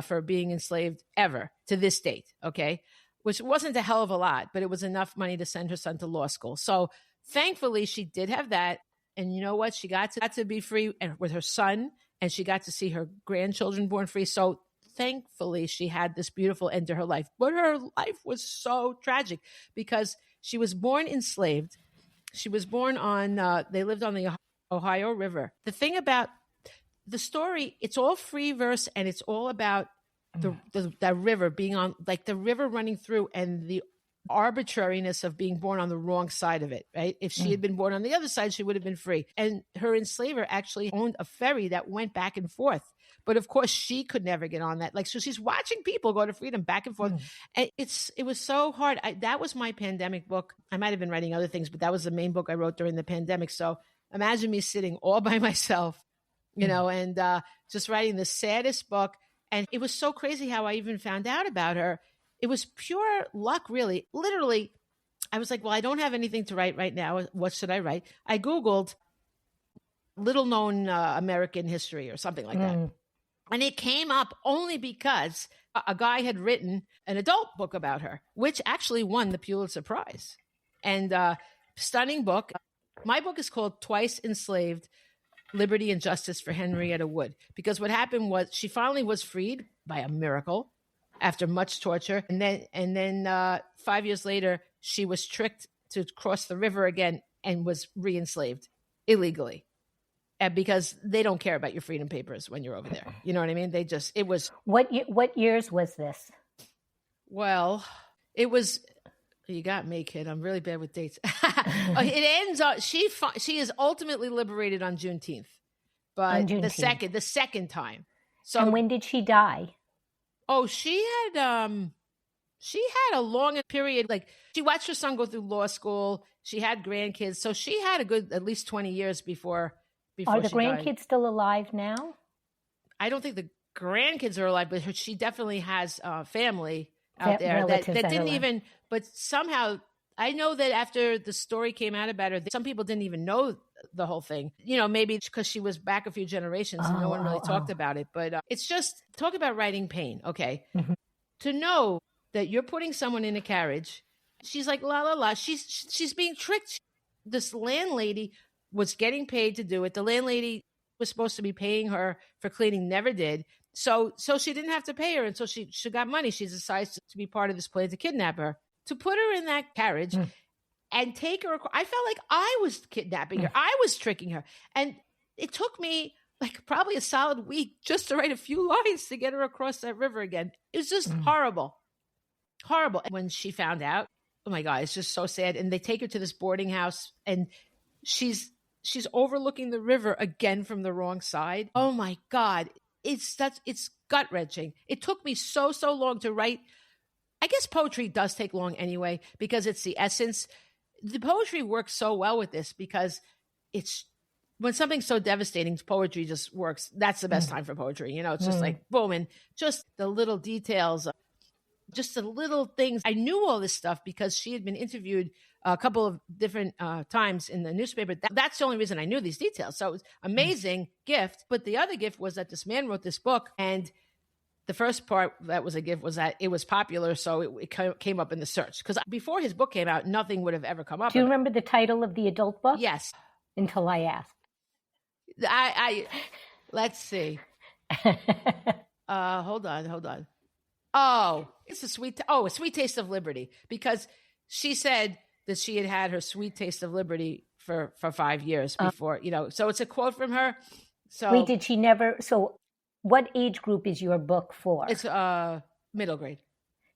for being enslaved ever to this date. Okay. Which wasn't a hell of a lot, but it was enough money to send her son to law school. So thankfully she did have that. And you know what? She got to be free with her son, and she got to see her grandchildren born free. So thankfully, she had this beautiful end to her life. But her life was so tragic because she was born enslaved. She was born they lived on the Ohio River. The thing about the story, it's all free verse, and it's all about the river being on, like the river running through, and the arbitrariness of being born on the wrong side of it, right? If she had been born on the other side, she would have been free. And her enslaver actually owned a ferry that went back and forth. But of course, she could never get on that. So she's watching people go to freedom back and forth. And it was so hard. That was my pandemic book. I might have been writing other things, but that was the main book I wrote during the pandemic. So imagine me sitting all by myself, and just writing the saddest book. And it was so crazy how I even found out about her. It was pure luck, really. Literally, I was like, well, I don't have anything to write right now. What should I write? I Googled little known American history or something like that. And it came up only because a guy had written an adult book about her, which actually won the Pulitzer Prize. And stunning book. My book is called Twice Enslaved, Liberty and Justice for Henrietta Wood. Because what happened was she finally was freed by a miracle after much torture. And then 5 years later, she was tricked to cross the river again and was re-enslaved illegally. Because they don't care about your freedom papers when you're over there. You know what I mean? It was. What years was this? Well, it was, you got me, kid. I'm really bad with dates. It ends on, she is ultimately liberated on Juneteenth. But the second time. So, and when did she die? Oh, she had a long period. Like, she watched her son go through law school. She had grandkids. So she had a good, at least 20 years before Are the grandkids died. Still alive now? I don't think the grandkids are alive, but she definitely has family out there that didn't even, but somehow I know that after the story came out about her, some people didn't even know the whole thing, maybe because she was back a few generations and no one really talked about it. But it's just, talk about writing pain. Okay. To know that you're putting someone in a carriage, she's like, la, la, la, she's being tricked. This landlady was getting paid to do it. The landlady was supposed to be paying her for cleaning, never did. So she didn't have to pay her. And so she got money. She decides to be part of this plan to kidnap her, to put her in that carriage and take her. I felt like I was kidnapping her. I was tricking her. And it took me like probably a solid week just to write a few lines to get her across that river again. It was just horrible. Horrible. And when she found out, oh my God, it's just so sad. And they take her to this boarding house and she's overlooking the river again from the wrong side. Oh my God. it's gut wrenching. It took me so long to write. I guess poetry does take long anyway, because it's the essence. The poetry works so well with this because it's when something's so devastating, poetry just works. That's the best time for poetry. It's just like boom, and just the little details, just the little things. I knew all this stuff because she had been interviewed a couple of different times in the newspaper. That's the only reason I knew these details. So it was amazing gift. But the other gift was that this man wrote this book, and the first part that was a gift was that it was popular, so it came up in the search. Because before his book came out, nothing would have ever come up. Do you remember the title of the adult book? Yes. Until I asked. Let's see. Hold on. Oh, it's a sweet taste of liberty, because she said that she had her sweet taste of liberty for 5 years before, so it's a quote from her. So wait, did she never? So what age group is your book for? It's middle grade.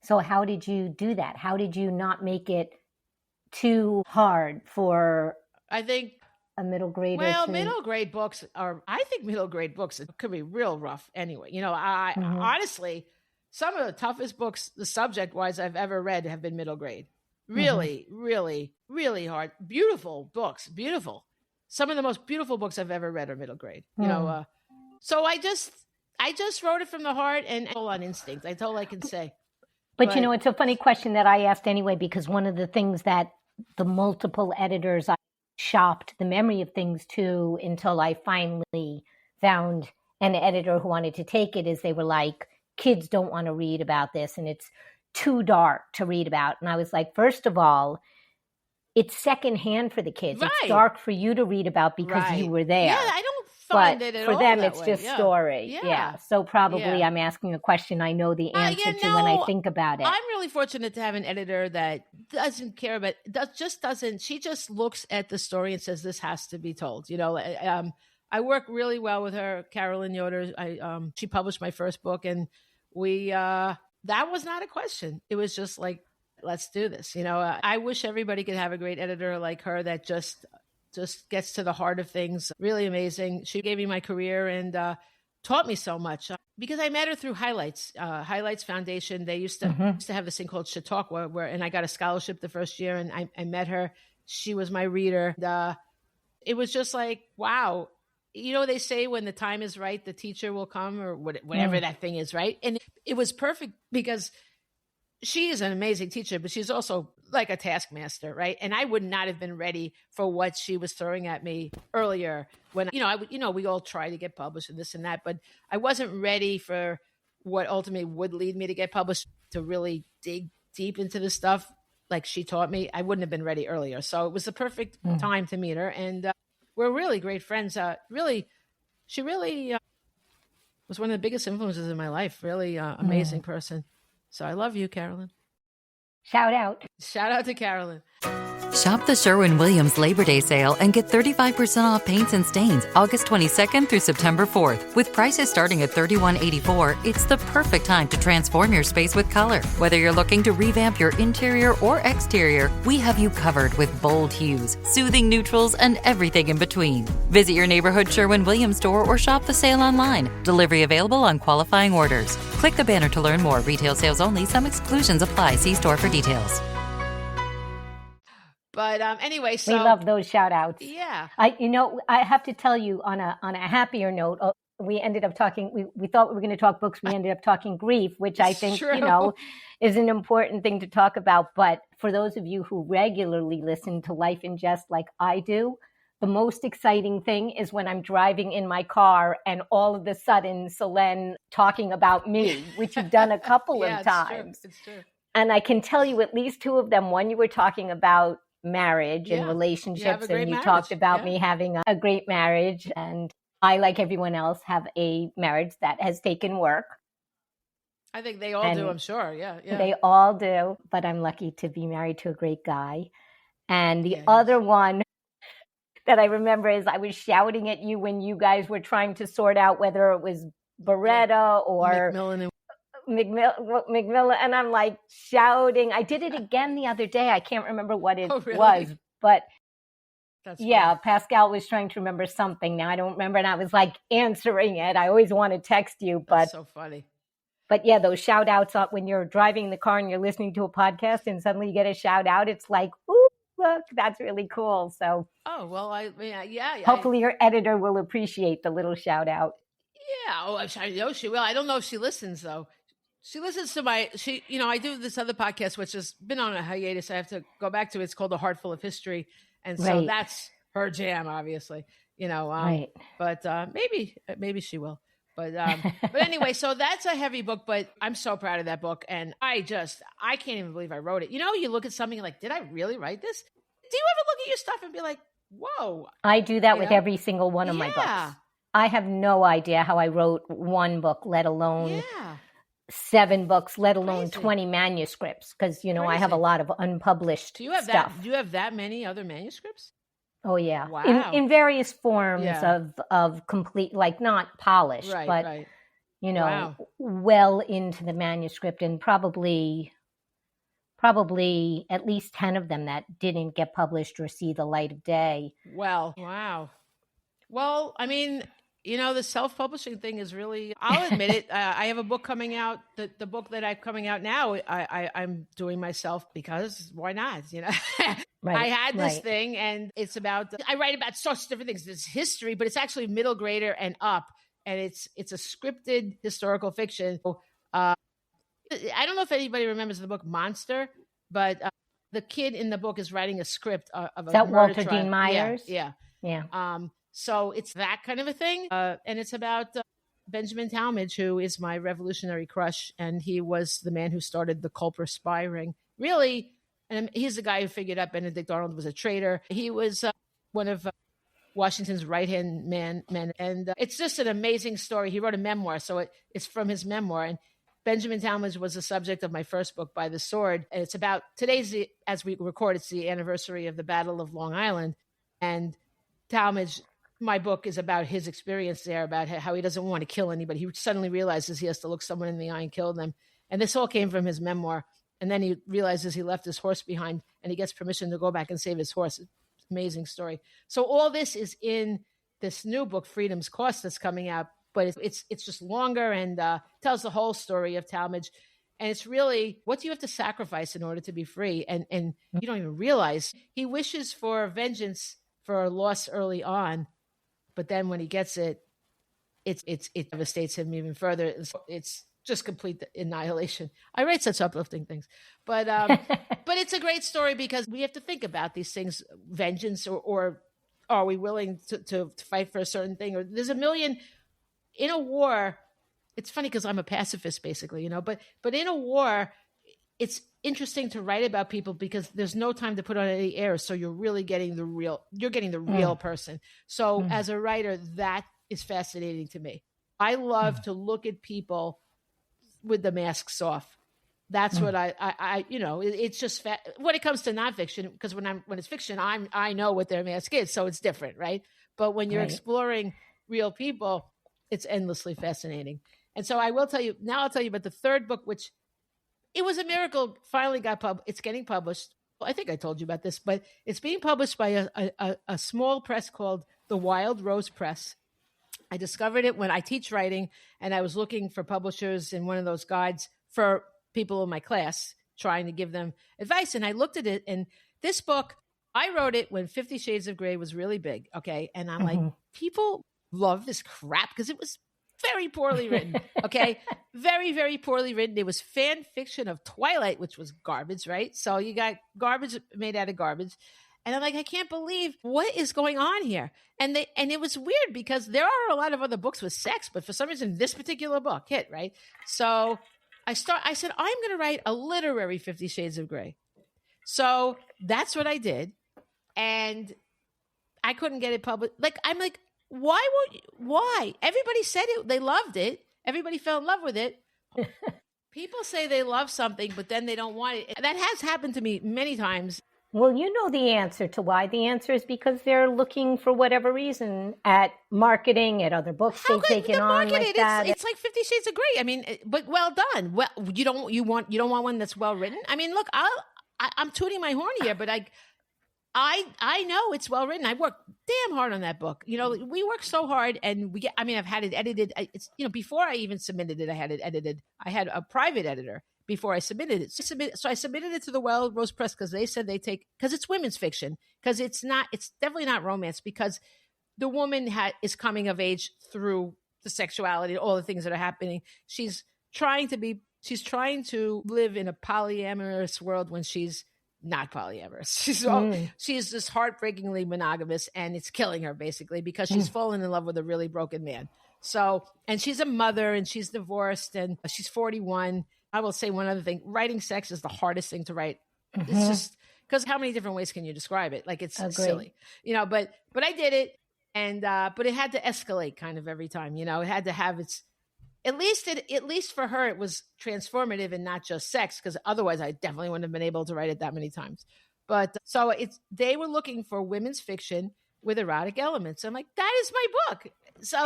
So how did you do that? How did you not make it too hard for, I think, a middle grader? Well, middle grade books could be real rough anyway. Honestly, some of the toughest books, the subject wise, I've ever read have been middle grade. Really, really, really hard. Beautiful books, beautiful. Some of the most beautiful books I've ever read are middle grade. So I just wrote it from the heart and on instinct. That's all I can say. But it's a funny question that I asked anyway, because one of the things that the multiple editors I shopped the memory of things to until I finally found an editor who wanted to take it is they were like, kids don't want to read about this and it's too dark to read about. And I was like, first of all, it's secondhand for the kids. Right. It's dark for you to read about because you were there. Yeah, I don't find it at all. For them, that it's way. just story. Yeah. So probably I'm asking a question I know the answer to when I think about it. I'm really fortunate to have an editor that doesn't care about, she just looks at the story and says, this has to be told. I work really well with her, Carolyn Yoder. She published my first book, and that was not a question. It was just like, let's do this. I wish everybody could have a great editor like her that just gets to the heart of things. Really amazing. She gave me my career and taught me so much because I met her through Highlights. Highlights Foundation. They used to have this thing called Chautauqua, and I got a scholarship the first year, and I met her. She was my reader. And, it was just like, wow. They say when the time is right, the teacher will come, or whatever that thing is, right? And it was perfect because she is an amazing teacher, but she's also like a taskmaster, right? And I would not have been ready for what she was throwing at me earlier when, we all try to get published and this and that, but I wasn't ready for what ultimately would lead me to get published, to really dig deep into the stuff like she taught me. I wouldn't have been ready earlier. So it was the perfect time to meet her. And we're really great friends. She really was one of the biggest influences in my life. Really amazing person. So I love you, Carolyn. Shout out. Shout out to Carolyn. Shop the Sherwin-Williams Labor Day sale and get 35% off paints and stains August 22nd through September 4th. With prices starting at $31.84, it's the perfect time to transform your space with color. Whether you're looking to revamp your interior or exterior, we have you covered with bold hues, soothing neutrals, and everything in between. Visit your neighborhood Sherwin-Williams store or shop the sale online. Delivery available on qualifying orders. Click the banner to learn more. Retail sales only. Some exclusions apply. See store for details. But anyway, so we love those shout outs. Yeah. I have to tell you on a happier note, we ended up talking, we thought we were going to talk books. We ended up talking grief, which I think, is an important thing to talk about. But for those of you who regularly listen to Life in Jest like I do, the most exciting thing is when I'm driving in my car and all of a sudden Selene talking about me, which you've done a couple of times. It's true. And I can tell you at least two of them. One, you were talking about marriage and relationships, and you talked about me having a great marriage, and I, like everyone else, have a marriage that has taken work. I think they all do, I'm sure. Yeah. They all do, but I'm lucky to be married to a great guy. And the other one that I remember is I was shouting at you when you guys were trying to sort out whether it was Beretta or McMillan, and I'm like shouting. I did it again the other day. I can't remember what it was, but That's Yeah, funny. Pascal was trying to remember something. Now I don't remember, and I was like answering it. I always want to text you, That's so funny. but yeah, those shout outs when you're driving the car and you're listening to a podcast and suddenly you get a shout out, it's like, ooh, look, that's really cool. So Oh, well, yeah. hopefully your editor will appreciate the little shout out. Yeah. Oh, I know she will. I don't know if she listens though. She listens to I do this other podcast, which has been on a hiatus. I have to go back to it. It's called The Heartful of History. And so Right. that's her jam, obviously, Right. but maybe she will. But anyway, so that's a heavy book, but I'm so proud of that book. And I can't even believe I wrote it. You look at something like, did I really write this? Do you ever look at your stuff and be like, whoa? I do that with every single one of my books. I have no idea how I wrote one book, let alone 7 books, let alone 20 manuscripts. Because, I have a lot of unpublished stuff. Do you have that many other manuscripts? Oh, yeah. Wow. In various forms of complete, like not polished, but, Wow. well into the manuscript, and probably at least 10 of them that didn't get published or see the light of day. Well, wow. Well, I mean, the self-publishing thing is really, I'll admit it. I have a book coming out. The book that I'm coming out now, I'm doing myself because why not? Right, I had this thing, and it's about, I write about such different things. It's history, but it's actually middle grader and up. And it's a scripted historical fiction. I don't know if anybody remembers the book Monster, but the kid in the book is writing a script of a that murder Walter trial. Dean Myers? Yeah. So it's that kind of a thing. And it's about Benjamin Talmadge, who is my revolutionary crush. And he was the man who started the Culper spy ring. Really, and he's the guy who figured out Benedict Arnold was a traitor. He was one of Washington's right-hand men. And it's just an amazing story. He wrote a memoir, so it's from his memoir. And Benjamin Talmadge was the subject of my first book, By the Sword. And it's about, as we record, it's the anniversary of the Battle of Long Island. And Talmadge, my book is about his experience there, about how he doesn't want to kill anybody. He suddenly realizes he has to look someone in the eye and kill them. And this all came from his memoir. And then he realizes he left his horse behind, and he gets permission to go back and save his horse. Amazing story. So all this is in this new book, Freedom's Cost, that's coming out. But it's just longer and tells the whole story of Talmadge. And it's really, what do you have to sacrifice in order to be free? And you don't even realize he wishes for vengeance for a loss early on. But then when he gets it devastates him even further. It's just complete annihilation. I write such uplifting things, but it's a great story because we have to think about these things: vengeance, or are we willing to fight for a certain thing? Or there's a million in a war. It's funny because I'm a pacifist, basically, but in a war, it's interesting to write about people because there's no time to put on any airs. So you're really getting the real person. So as a writer, that is fascinating to me. I love to look at people with the masks off. That's what I it's just when it comes to nonfiction, because when it's fiction, I know what their mask is. So it's different. Right. But when you're exploring real people, it's endlessly fascinating. And so I'll tell you about the third book, which it was a miracle, finally got published. It's getting published. Well, I think I told you about this, but it's being published by a small press called the Wild Rose Press. I discovered it when I teach writing, and I was looking for publishers in one of those guides for people in my class, trying to give them advice. And I looked at it, and this book, I wrote it when 50 Shades of Grey was really big. Okay. And I'm like, people love this crap because it was very poorly written. Okay. Very, very poorly written. It was fan fiction of Twilight, which was garbage, right? So you got garbage made out of garbage. And I'm like, I can't believe what is going on here. And it was weird because there are a lot of other books with sex, but for some reason, this particular book hit, right? So I said, I'm going to write a literary 50 Shades of Grey. So that's what I did. And I couldn't get it published. I'm like, why? Everybody said it. They loved it. Everybody fell in love with it. People say they love something, but then they don't want it. That has happened to me many times. Well, you know the answer to why. The answer is because they're looking for whatever reason at marketing, at other books they've taken on like that. It's like 50 Shades of Grey. I mean, but well done. Well, you don't want one that's well written. I mean, look, I'm tooting my horn here, but I know it's well written. I worked damn hard on that book. We worked so hard, and I've had it edited. It's before I even submitted it, I had it edited. I had a private editor before I submitted it. So I submitted it to the Wild Rose Press because they said because it's women's fiction, because it's definitely not romance, because the woman is coming of age through the sexuality, all the things that are happening. She's trying to live in a polyamorous world when she's not polyamorous. She's just heartbreakingly monogamous, and it's killing her basically because she's fallen in love with a really broken man. So, and she's a mother, and she's divorced, and she's 41. I will say one other thing. Writing sex is the hardest thing to write. It's just because how many different ways can you describe it? Like, it's silly, but I did it. And, but it had to escalate kind of every time, it had to have at least for her, it was transformative and not just sex, because otherwise I definitely wouldn't have been able to write it that many times. But so they were looking for women's fiction with erotic elements. I'm like, that is my book. So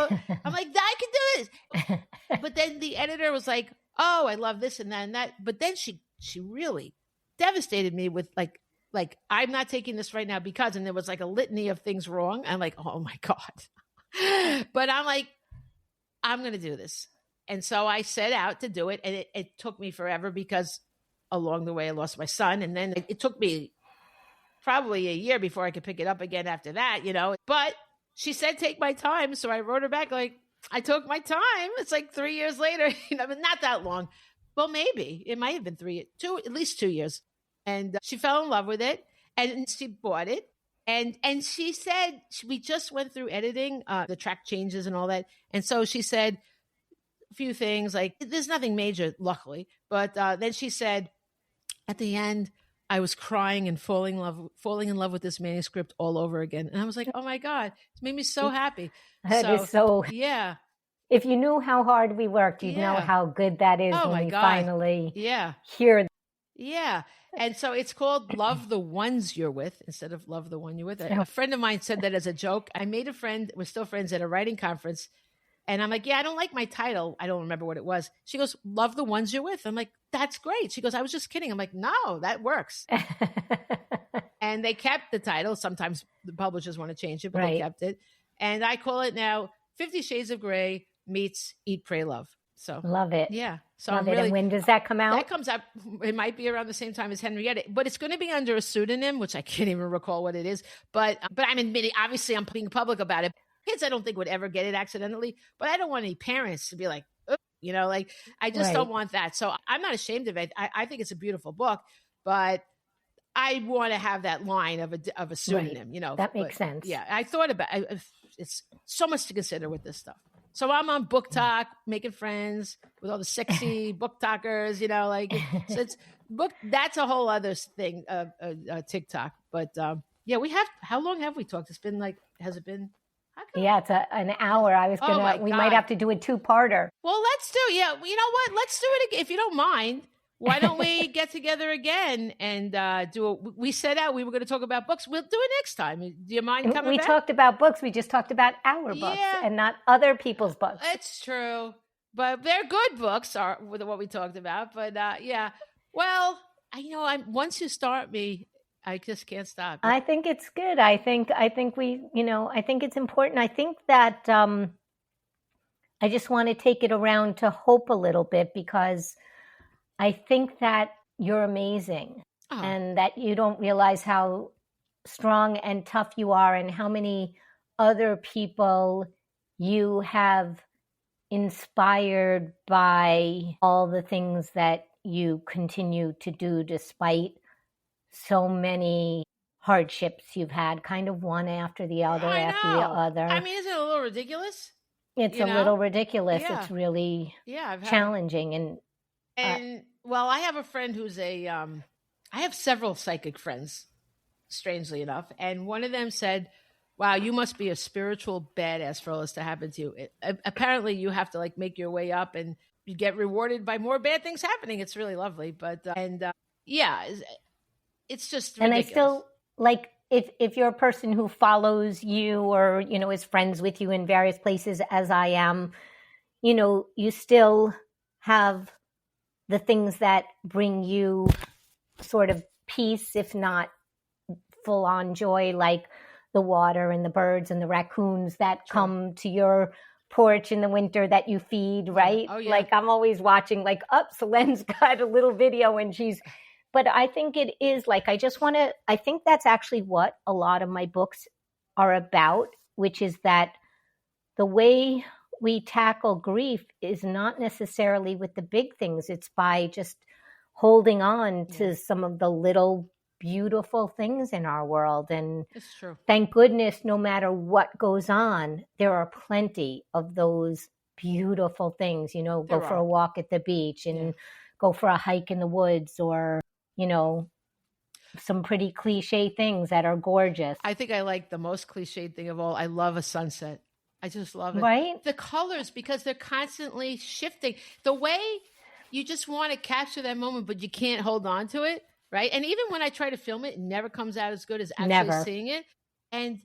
I'm like, I can do this. But then the editor was like, oh, I love this and that and that. But then she really devastated me with like, I'm not taking this right now because, and there was like a litany of things wrong. I'm like, oh my God. But I'm like, I'm going to do this. And so I set out to do it. And it took me forever because along the way I lost my son. And then it took me probably a year before I could pick it up again after that, But she said, take my time. So I wrote her back like, I took my time. It's like 3 years later, but not that long. Well, maybe. It might have been at least 2 years. And she fell in love with it, and she bought it. And she said, we just went through editing, the track changes and all that. And so she said a few things like, there's nothing major, luckily. But then she said, at the end, I was crying and falling in love with this manuscript all over again. And I was like, oh my God, it made me so happy. That is so. Yeah. If you knew how hard we worked, you'd know how good that is when we finally hear. Yeah. And so it's called Love the Ones You're With instead of Love the One You're With. A friend of mine said that as a joke. I made a friend, we're still friends, at a writing conference. And I'm like, I don't like my title. I don't remember what it was. She goes, Love the Ones You're With. I'm like, that's great. She goes, I was just kidding. I'm like, no, that works. And they kept the title. Sometimes the publishers want to change it, but they kept it. And I call it now 50 Shades of Grey meets Eat, Pray, Love. So love it. Yeah. So love it. And when does that come out? That comes out. It might be around the same time as Henrietta, but it's going to be under a pseudonym, which I can't even recall what it is. But I'm admitting, obviously, I'm being public about it. Kids, I don't think would ever get it accidentally, but I don't want any parents to be like, I just don't want that. So I'm not ashamed of it. I think it's a beautiful book, but I want to have that line of a pseudonym. That makes sense. Yeah, I thought about it's so much to consider with this stuff. So I'm on Book Talk, making friends with all the sexy book talkers, so it's book. That's a whole other thing, TikTok. But how long have we talked? It's been has it been? Yeah, it's an hour. I was we might have to do a 2-parter. Well, let's do, you know what? Let's do it again. If you don't mind, why don't we get together again and we set out, we were going to talk about books. We'll do it next time. Do you mind coming back? We talked about books. We just talked about our books and not other people's books. It's true. But they're good books with what we talked about. But well, once you start me, I just can't stop. I think it's good. I think it's important. I think that I just want to take it around to hope a little bit, because I think that you're amazing and that you don't realize how strong and tough you are and how many other people you have inspired by all the things that you continue to do despite so many hardships you've had, kind of one after the other after the other. I mean, is it a little ridiculous? It's a little ridiculous. Yeah. It's really challenging. And well, I have a friend who's I have several psychic friends, strangely enough. And one of them said, wow, you must be a spiritual badass for all this to happen to you. Apparently you have to make your way up and you get rewarded by more bad things happening. It's really lovely. But, it's just ridiculous. And I still, if you're a person who follows you or, is friends with you in various places, as I am, you still have the things that bring you sort of peace, if not full on joy, like the water and the birds and the raccoons that come to your porch in the winter that you feed, right? Oh, yeah. Like I'm always watching, like, Selene's got a little video and but I think it is like, I think that's actually what a lot of my books are about, which is that the way we tackle grief is not necessarily with the big things. It's by just holding on to some of the little beautiful things in our world. And it's true. Thank goodness, no matter what goes on, there are plenty of those beautiful things, go for a walk at the beach and go for a hike in the woods, or, some pretty cliche things that are gorgeous. I think I like the most cliched thing of all. I love a sunset. I just love it. Right? The colors, because they're constantly shifting. The way you just want to capture that moment, but you can't hold on to it, right? And even when I try to film it, it never comes out as good as actually seeing it. And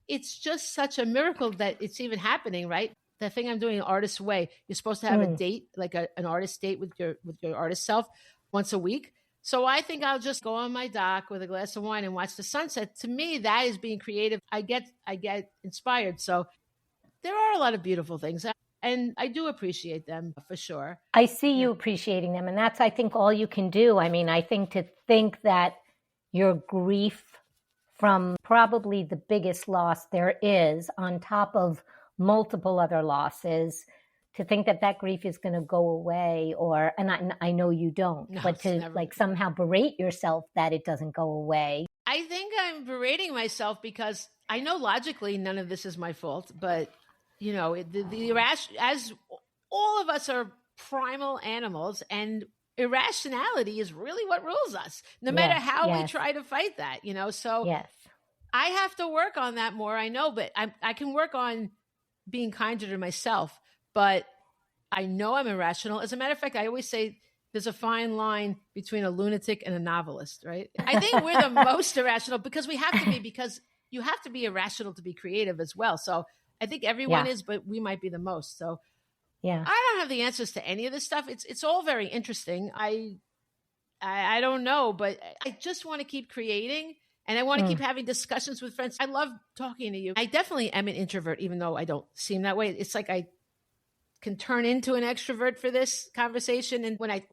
it's just such a miracle that it's even happening, right? The thing I'm doing, Artist's Way, you're supposed to have a date, like an artist date with your artist self once a week. So I think I'll just go on my dock with a glass of wine and watch the sunset. To me, that is being creative. I get inspired. So there are a lot of beautiful things, and I do appreciate them for sure. I see you appreciating them, and that's, I think, all you can do. I mean, I think that your grief from probably the biggest loss there is, on top of multiple other losses, to think that grief is going to go away, and I know you don't, but to like somehow berate yourself that it doesn't go away. I think I'm berating myself because I know logically none of this is my fault, but as all of us are primal animals, and irrationality is really what rules us, no matter how we try to fight that, so I have to work on that more. I know, but I can work on being kinder to myself, but I know I'm irrational. As a matter of fact, I always say there's a fine line between a lunatic and a novelist, right? I think we're the most irrational because we have to be, because you have to be irrational to be creative as well. So I think everyone is, but we might be the most. So I don't have the answers to any of this stuff. It's all very interesting. I don't know, but I just want to keep creating. And I want to keep having discussions with friends. I love talking to you. I definitely am an introvert, even though I don't seem that way. It's like I can turn into an extrovert for this conversation. And when I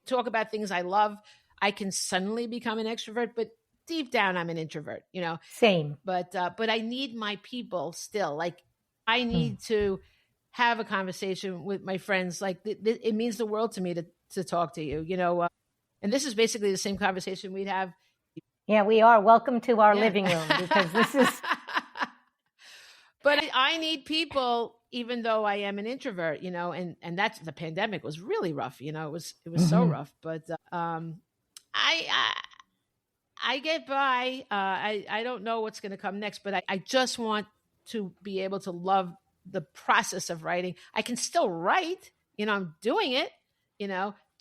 talk about things I love, I can suddenly become an extrovert. But deep down, I'm an introvert, Same. But I need my people still. Like, I need to have a conversation with my friends. Like, it means the world to me to talk to you, and this is basically the same conversation we'd have. Yeah, we are. Welcome to our living room, because this is. But I need people, even though I am an introvert, and that's, the pandemic was really rough. It was so rough. But I get by. I don't know what's going to come next, but I just want to be able to love the process of writing. I can still write. I'm doing it.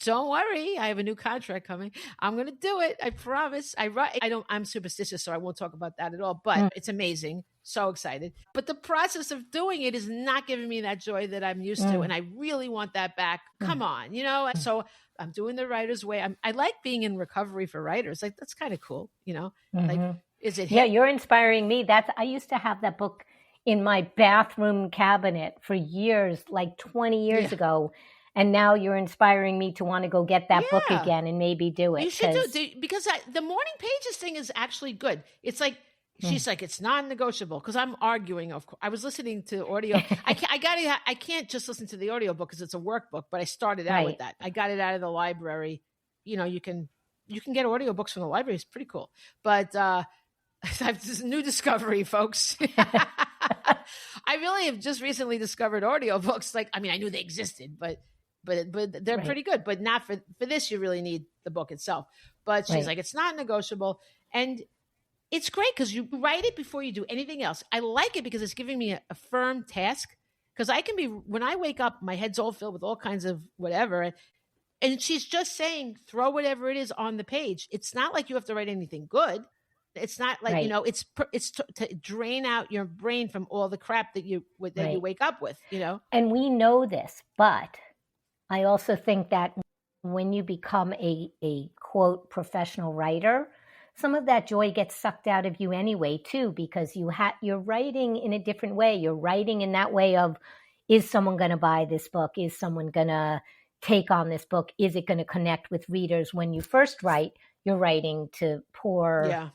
Don't worry, I have a new contract coming. I'm going to do it. I promise. I'm superstitious, so I won't talk about that at all, but it's amazing. So excited. But the process of doing it is not giving me that joy that I'm used to. And I really want that back. Come on, so I'm doing the writer's way. I like being in recovery for writers. Like, that's kind of cool, like, is it? Yeah, you're inspiring me. I used to have that book in my bathroom cabinet for years, like 20 years ago. And now you're inspiring me to want to go get that book again and maybe do it. You should do because the morning pages thing is actually good. It's like, she's like, it's non-negotiable, because I'm arguing. Of course, I was listening to audio. I can't just listen to the audio book because it's a workbook. But I started out with that. I got it out of the library. You can get audio books from the library. It's pretty cool. But this is new discovery, folks. I really have just recently discovered audio books. Like, I mean, I knew they existed, but they're pretty good. But not for this, you really need the book itself. But she's like, it's not negotiable. And it's great because you write it before you do anything else. I like it because it's giving me a firm task. Because when I wake up, my head's all filled with all kinds of whatever. And she's just saying, throw whatever it is on the page. It's not like you have to write anything good. It's not like, it's to drain out your brain from all the crap that you wake up with, And we know this, but I also think that when you become a quote professional writer, some of that joy gets sucked out of you anyway, too, because you're writing in a different way. You're writing in that way of, is someone going to buy this book? Is someone going to take on this book? Is it going to connect with readers? When you first write, you're writing to pour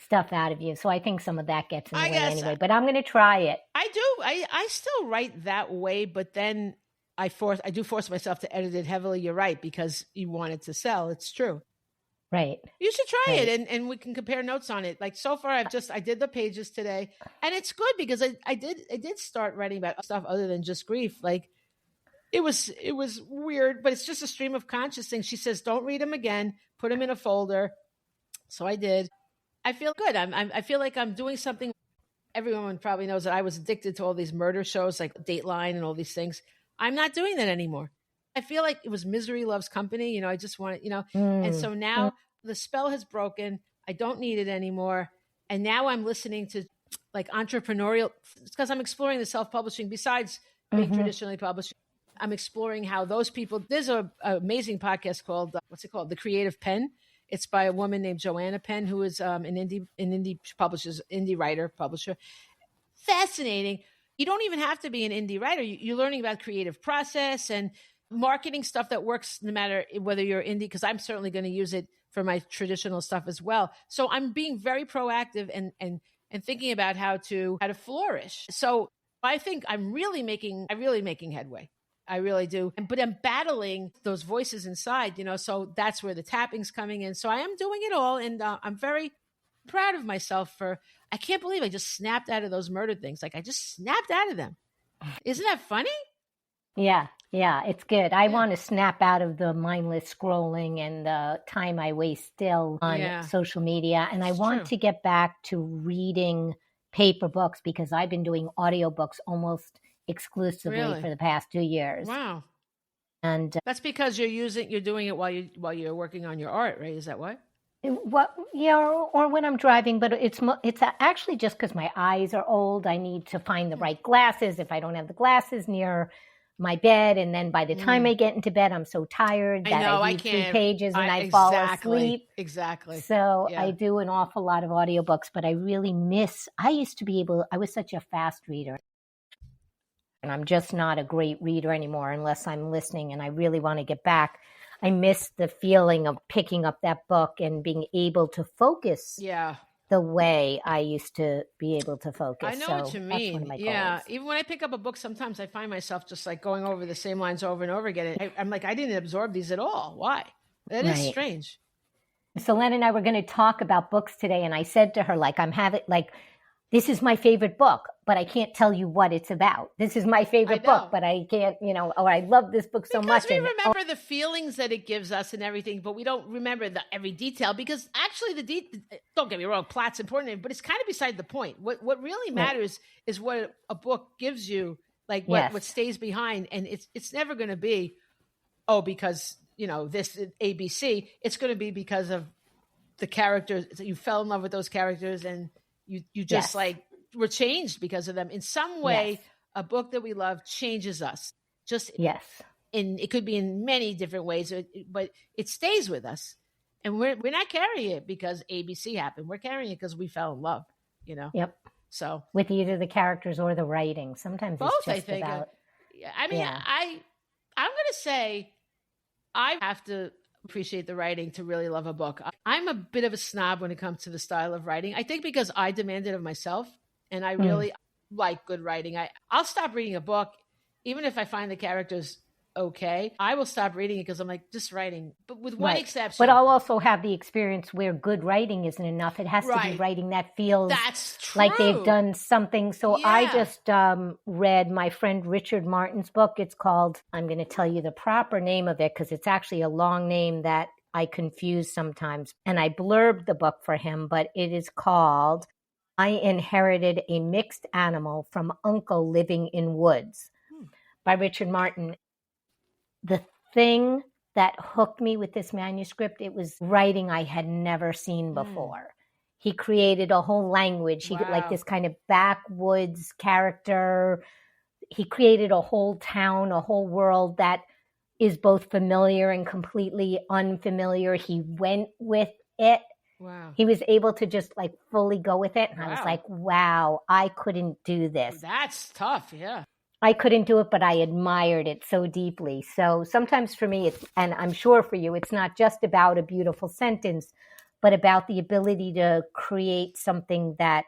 stuff out of you. So I think some of that gets in the way anyway, but I'm going to try it. I do. I still write that way, but then I do force myself to edit it heavily. You're right, because you want it to sell. It's true. Right. You should try it, and we can compare notes on it. Like, so far, I did the pages today, and it's good because I did start writing about stuff other than just grief. Like, it was weird, but it's just a stream of consciousness. She says, don't read them again, put them in a folder. So I did. I feel good. I feel like I'm doing something. Everyone probably knows that I was addicted to all these murder shows like Dateline and all these things. I'm not doing that anymore. I feel like it was misery loves company. I just want it, and so now the spell has broken. I don't need it anymore. And now I'm listening to like entrepreneurial, because I'm exploring the self-publishing besides being traditionally published. I'm exploring how those people, there's an amazing podcast called, what's it called? The Creative Pen. It's by a woman named Joanna Penn, who is an indie writer, publisher. Fascinating. You don't even have to be an indie writer. You're learning about creative process and marketing stuff that works no matter whether you're indie, because I'm certainly going to use it for my traditional stuff as well. So I'm being very proactive and thinking about how to flourish. So I think I'm really making headway. I really do. But I'm battling those voices inside, so that's where the tapping's coming in. So I am doing it all. And I'm very proud of myself I can't believe I just snapped out of those murder things. Like, I just snapped out of them. Isn't that funny? Yeah, it's good. I want to snap out of the mindless scrolling and the time I waste still on social media. And I want to get back to reading paper books, because I've been doing audiobooks almost exclusively for the past 2 years. Wow. And that's because you're doing it while you're working on your art, right? Is that why? Or when I'm driving, but it's actually just because my eyes are old. I need to find the right glasses. If I don't have the glasses near my bed, and then by the time I get into bed, I'm so tired that I read 3 pages and I fall asleep. Exactly. So I do an awful lot of audiobooks, but I really I was such a fast reader. And I'm just not a great reader anymore unless I'm listening, and I really want to get back. I miss the feeling of picking up that book and being able to focus the way I used to be able to focus. I know what you mean. That's one of my goals. Even when I pick up a book, sometimes I find myself just like going over the same lines over and over again. I'm like, I didn't absorb these at all. Why? That is strange. Selene and I were going to talk about books today, and I said to her, this is my favorite book, but I can't tell you what it's about. This is my favorite book, but I can't, I love this book so much. Because we remember the feelings that it gives us and everything, but we don't remember every detail, because actually don't get me wrong, plot's important, but it's kind of beside the point. What really matters is what a book gives you, like what stays behind. And it's never going to be, because, this ABC. It's going to be because of the characters. You fell in love with those characters, and you just were changed because of them. In some way, a book that we love changes us. It could be in many different ways, but it stays with us. And we're not carrying it because ABC happened. We're carrying it because we fell in love, Yep. So with either the characters or the writing. Sometimes both, it's just I think. about... I'm going to say I have to appreciate the writing to really love a book. I'm a bit of a snob when it comes to the style of writing. I think because I demand it of myself, and I really like good writing. I'll stop reading a book, even if I find the characters okay. I will stop reading it because I'm like, just writing. But with one exception. But I'll also have the experience where good writing isn't enough. It has to be writing that feels like they've done something. So I just read my friend Richard Martin's book. It's called, I'm going to tell you the proper name of it because it's actually a long name that I confuse sometimes. And I blurbed the book for him, but it is called I Inherited a Mixed Animal from Uncle Living in Woods by Richard Martin. The thing that hooked me with this manuscript, it was writing I had never seen before. He created a whole language. He like this kind of backwoods character. He created a whole town, a whole world that is both familiar and completely unfamiliar. He went with it. Wow. He was able to just like fully go with it. And I was Wow. like, wow, I couldn't do this. That's tough. Yeah. I couldn't do it, but I admired it so deeply. So sometimes for me, and I'm sure for you, it's not just about a beautiful sentence, but about the ability to create something that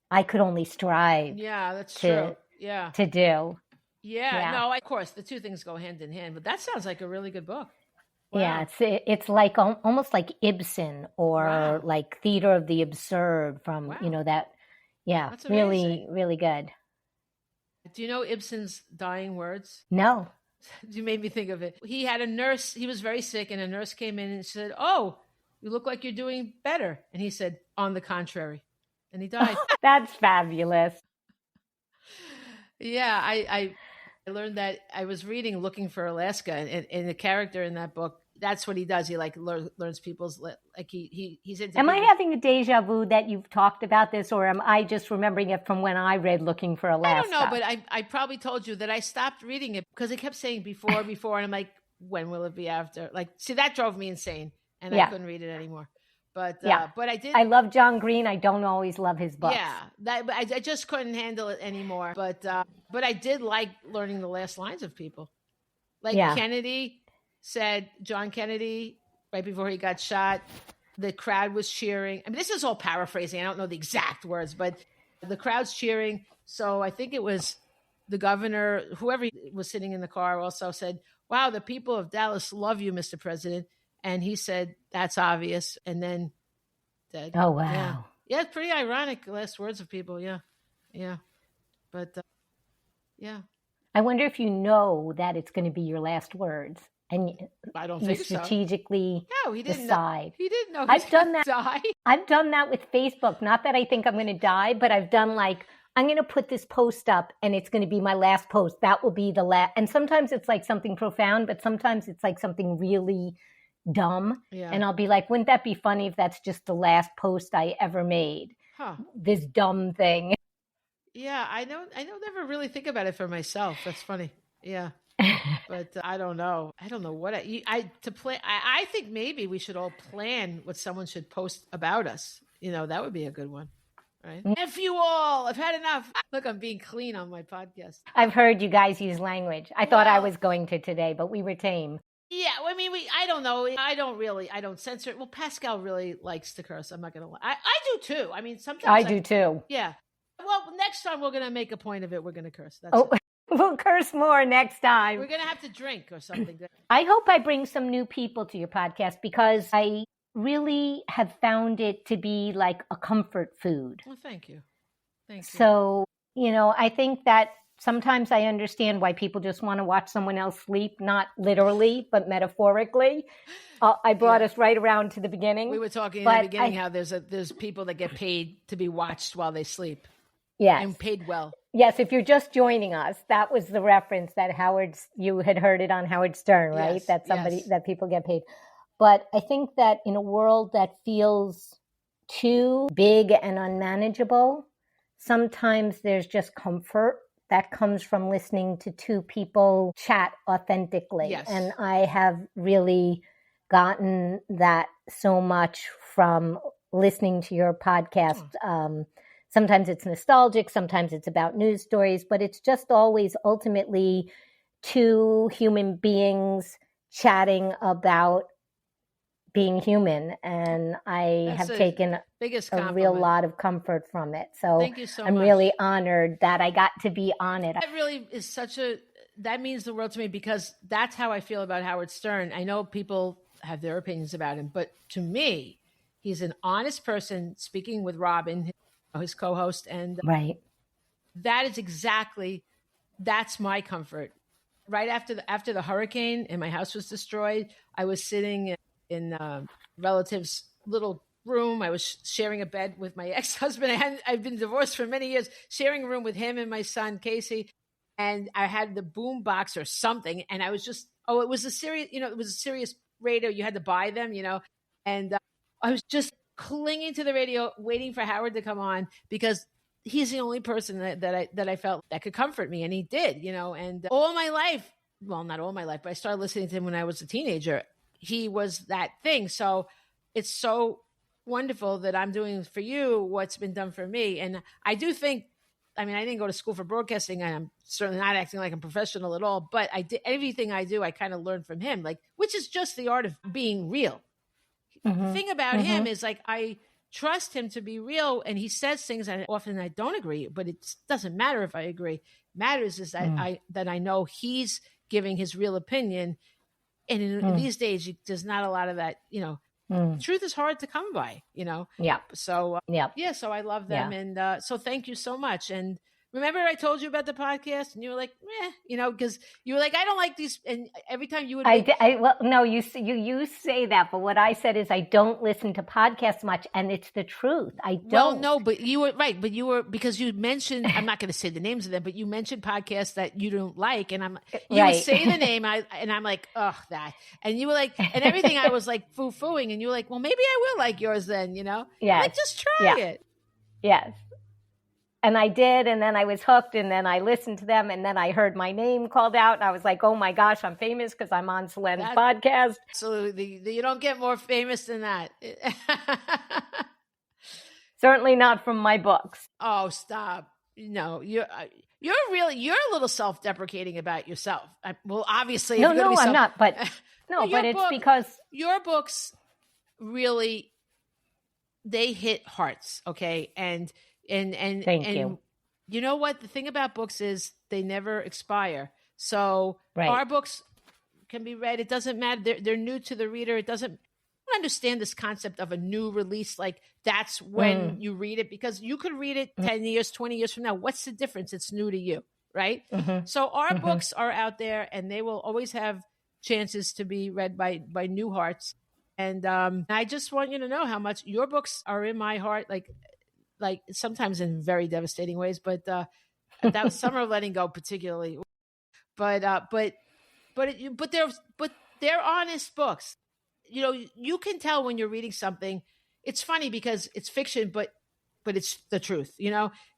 I could only strive Yeah, that's true. Yeah. to do. Yeah. No, of course, the two things go hand in hand, but that sounds like a really good book. Wow. Yeah, it's like almost like Ibsen or like Theater of the Absurd from, that. Yeah, that's really, amazing. really good. Do you know Ibsen's dying words? No. You made me think of it. He had a nurse, he was very sick, and a nurse came in and said, "Oh, you look like you're doing better." And he said, "On the contrary." And he died. That's fabulous. Yeah, I learned that. I was reading Looking for Alaska, and the character in that book, that's what he does. He like learns people's, like he's into. Am I having a deja vu that you've talked about this, or am I just remembering it from when I read Looking for Alaska? I don't know, but I probably told you that I stopped reading it because it kept saying before, and I'm like, when will it be after? Like, see, that drove me insane, and I couldn't read it anymore. But but I did. I love John Green. I don't always love his books. Yeah, I just couldn't handle it anymore. But I did like learning the last lines of people. Like Kennedy said, John Kennedy, right before he got shot, the crowd was cheering. I mean, this is all paraphrasing. I don't know the exact words, but the crowd's cheering. So I think it was the governor, whoever was sitting in the car, also said, "Wow, the people of Dallas love you, Mr. President." And he said, "That's obvious." And then dead. Oh, wow. Yeah, it's pretty ironic, last words of people. Yeah. Yeah. But, yeah. I wonder if you know that it's going to be your last words. And I don't you think strategically he didn't decide. Know. He didn't know I've done that. Die. I've done that with Facebook. Not that I think I'm going to die, but I've done like, I'm going to put this post up and it's going to be my last post. That will be the last. And sometimes it's like something profound, but sometimes it's like something really dumb. Yeah. And I'll be like, wouldn't that be funny if that's just the last post I ever made? Huh. This dumb thing. Yeah, I don't never really think about it for myself. That's funny. Yeah. But I don't know. I don't know what I think maybe we should all plan what someone should post about us. That would be a good one. Right? F you all. I've had enough. Look, I'm being clean on my podcast. I've heard you guys use language. I thought I was going to today, but we were tame. Yeah, I mean, I don't know. I don't censor it. Well, Pascal really likes to curse. I'm not going to lie. I do too. I mean, sometimes I do too. Yeah. Well, next time we're going to make a point of it. We're going to curse. That's it. We'll curse more next time. We're going to have to drink or something. I hope I bring some new people to your podcast because I really have found it to be like a comfort food. Well, thank you. Thank you. So, I think that sometimes I understand why people just want to watch someone else sleep, not literally, but metaphorically. I brought us right around to the beginning. We were talking in the beginning how there's people that get paid to be watched while they sleep. Yes. And paid well. Yes, if you're just joining us, that was the reference that you had heard it on Howard Stern, right? Yes, that that people get paid. But I think that in a world that feels too big and unmanageable, sometimes there's just comfort that comes from listening to two people chat authentically. Yes. And I have really gotten that so much from listening to your podcast. Sometimes it's nostalgic, sometimes it's about news stories, but it's just always ultimately two human beings chatting about being human. And I have taken a real lot of comfort from it. So thank you so I'm much. Really honored that I got to be on it. That really is that means the world to me because that's how I feel about Howard Stern. I know people have their opinions about him, but to me, he's an honest person speaking with Robin, his co-host, and right. That's my comfort. Right after the hurricane and my house was destroyed, I was sitting in relative's little room. I was sharing a bed with my ex-husband. I've been divorced for many years, sharing a room with him and my son Casey, and I had the boom box or something, and I was just it was a serious radio. You had to buy them, and I was just clinging to the radio, waiting for Howard to come on because he's the only person that I felt that could comfort me. And he did, and all my life, well, not all my life, but I started listening to him when I was a teenager. He was that thing. So it's so wonderful that I'm doing for you what's been done for me. And I do think, I mean, I didn't go to school for broadcasting, and I'm certainly not acting like I'm professional at all, but I did everything I do, I kind of learned from him, like, which is just the art of being real. The thing about him is like, I trust him to be real, and he says things that often I don't agree, but it doesn't matter if I agree. Matters is that I know he's giving his real opinion. And in these days, there's not a lot of that, truth is hard to come by, Yeah. So, yeah, so I love them. Yeah. And so thank you so much. And remember I told you about the podcast and you were like, because you were like, I don't like these. And every time you would, well, no, you say that, but what I said is I don't listen to podcasts much, and it's the truth. I don't. Well, no, but you were right. But you were, because you mentioned, I'm not going to say the names of them, but you mentioned podcasts that you don't like, and you would say the name, and I'm like, oh, that, and you were like, and everything I was like foo-fooing, and you were like, well, maybe I will like yours then, Yeah. Like, just try it. Yes. And I did, and then I was hooked, and then I listened to them, and then I heard my name called out, and I was like, oh my gosh, I'm famous because I'm on Selene's podcast. Absolutely. You don't get more famous than that. Certainly not from my books. Oh, stop. No, you're a little self-deprecating about yourself. Well, obviously. No, I'm not, but but it's because your books really, they hit hearts. Okay. And thank you. You know what? The thing about books is they never expire. So our books can be read. It doesn't matter. They're new to the reader. I don't understand this concept of a new release. Like, that's when you read it, because you could read it 10 years, 20 years from now. What's the difference? It's new to you. Right. So our books are out there, and they will always have chances to be read by new hearts. And I just want you to know how much your books are in my heart. Like sometimes in very devastating ways, but that was Summer of Letting Go particularly. But they're honest books. You can tell when you're reading something. It's funny because it's fiction, but it's the truth.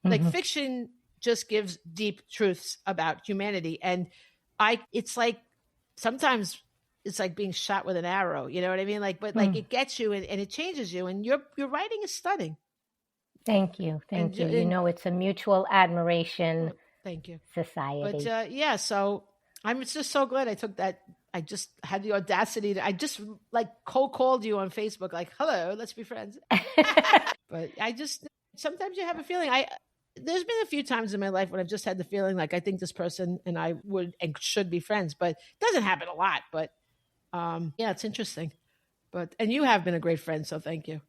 Like fiction just gives deep truths about humanity, and it's like sometimes it's like being shot with an arrow. You know what I mean? Like, but like it gets you and it changes you, and your writing is stunning. Thank you. It's a mutual admiration. Thank you. Society. But so I'm just so glad I took that. I just had the audacity I just like cold called you on Facebook, like, hello, let's be friends. But sometimes you have a feeling. There's been a few times in my life when I've just had the feeling like I think this person and I would and should be friends, but it doesn't happen a lot. But it's interesting. And you have been a great friend, so thank you.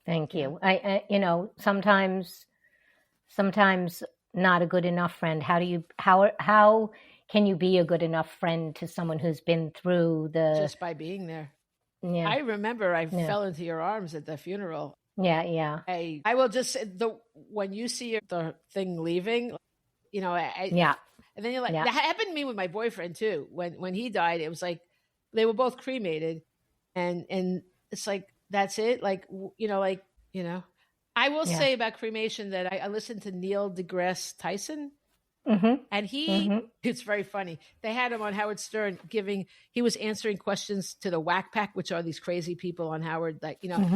Thank you. I sometimes not a good enough friend. How can you be a good enough friend to someone who's been through just by being there? Yeah. I remember I fell into your arms at the funeral. Yeah. I will just say when you see the thing leaving, and then you're like, that happened to me with my boyfriend too. When he died, it was like they were both cremated, and it's like, that's it. I will say about cremation that I listened to Neil deGrasse Tyson, and it's very funny. They had him on Howard Stern he was answering questions to the Whack Pack, which are these crazy people on Howard,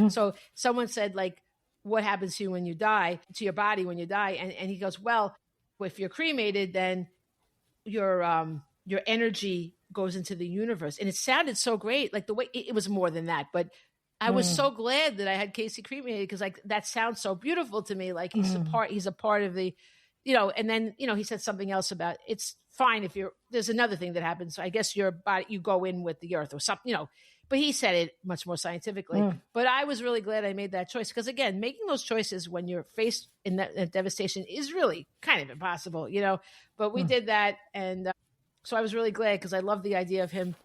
so someone said, like, what happens to you when you die, to your body when you die? And he goes, well, if you're cremated, then your energy goes into the universe. And it sounded so great. Like the way it was more than that, but I was so glad that I had Casey cremated, because like that sounds so beautiful to me. Like he's a part of the, and then, he said something else about it's fine if there's another thing that happens. So I guess your body, you go in with the earth or something, but he said it much more scientifically. But I was really glad I made that choice, because again, making those choices when you're faced in that devastation is really kind of impossible, but we did that. And so I was really glad, because I love the idea of him,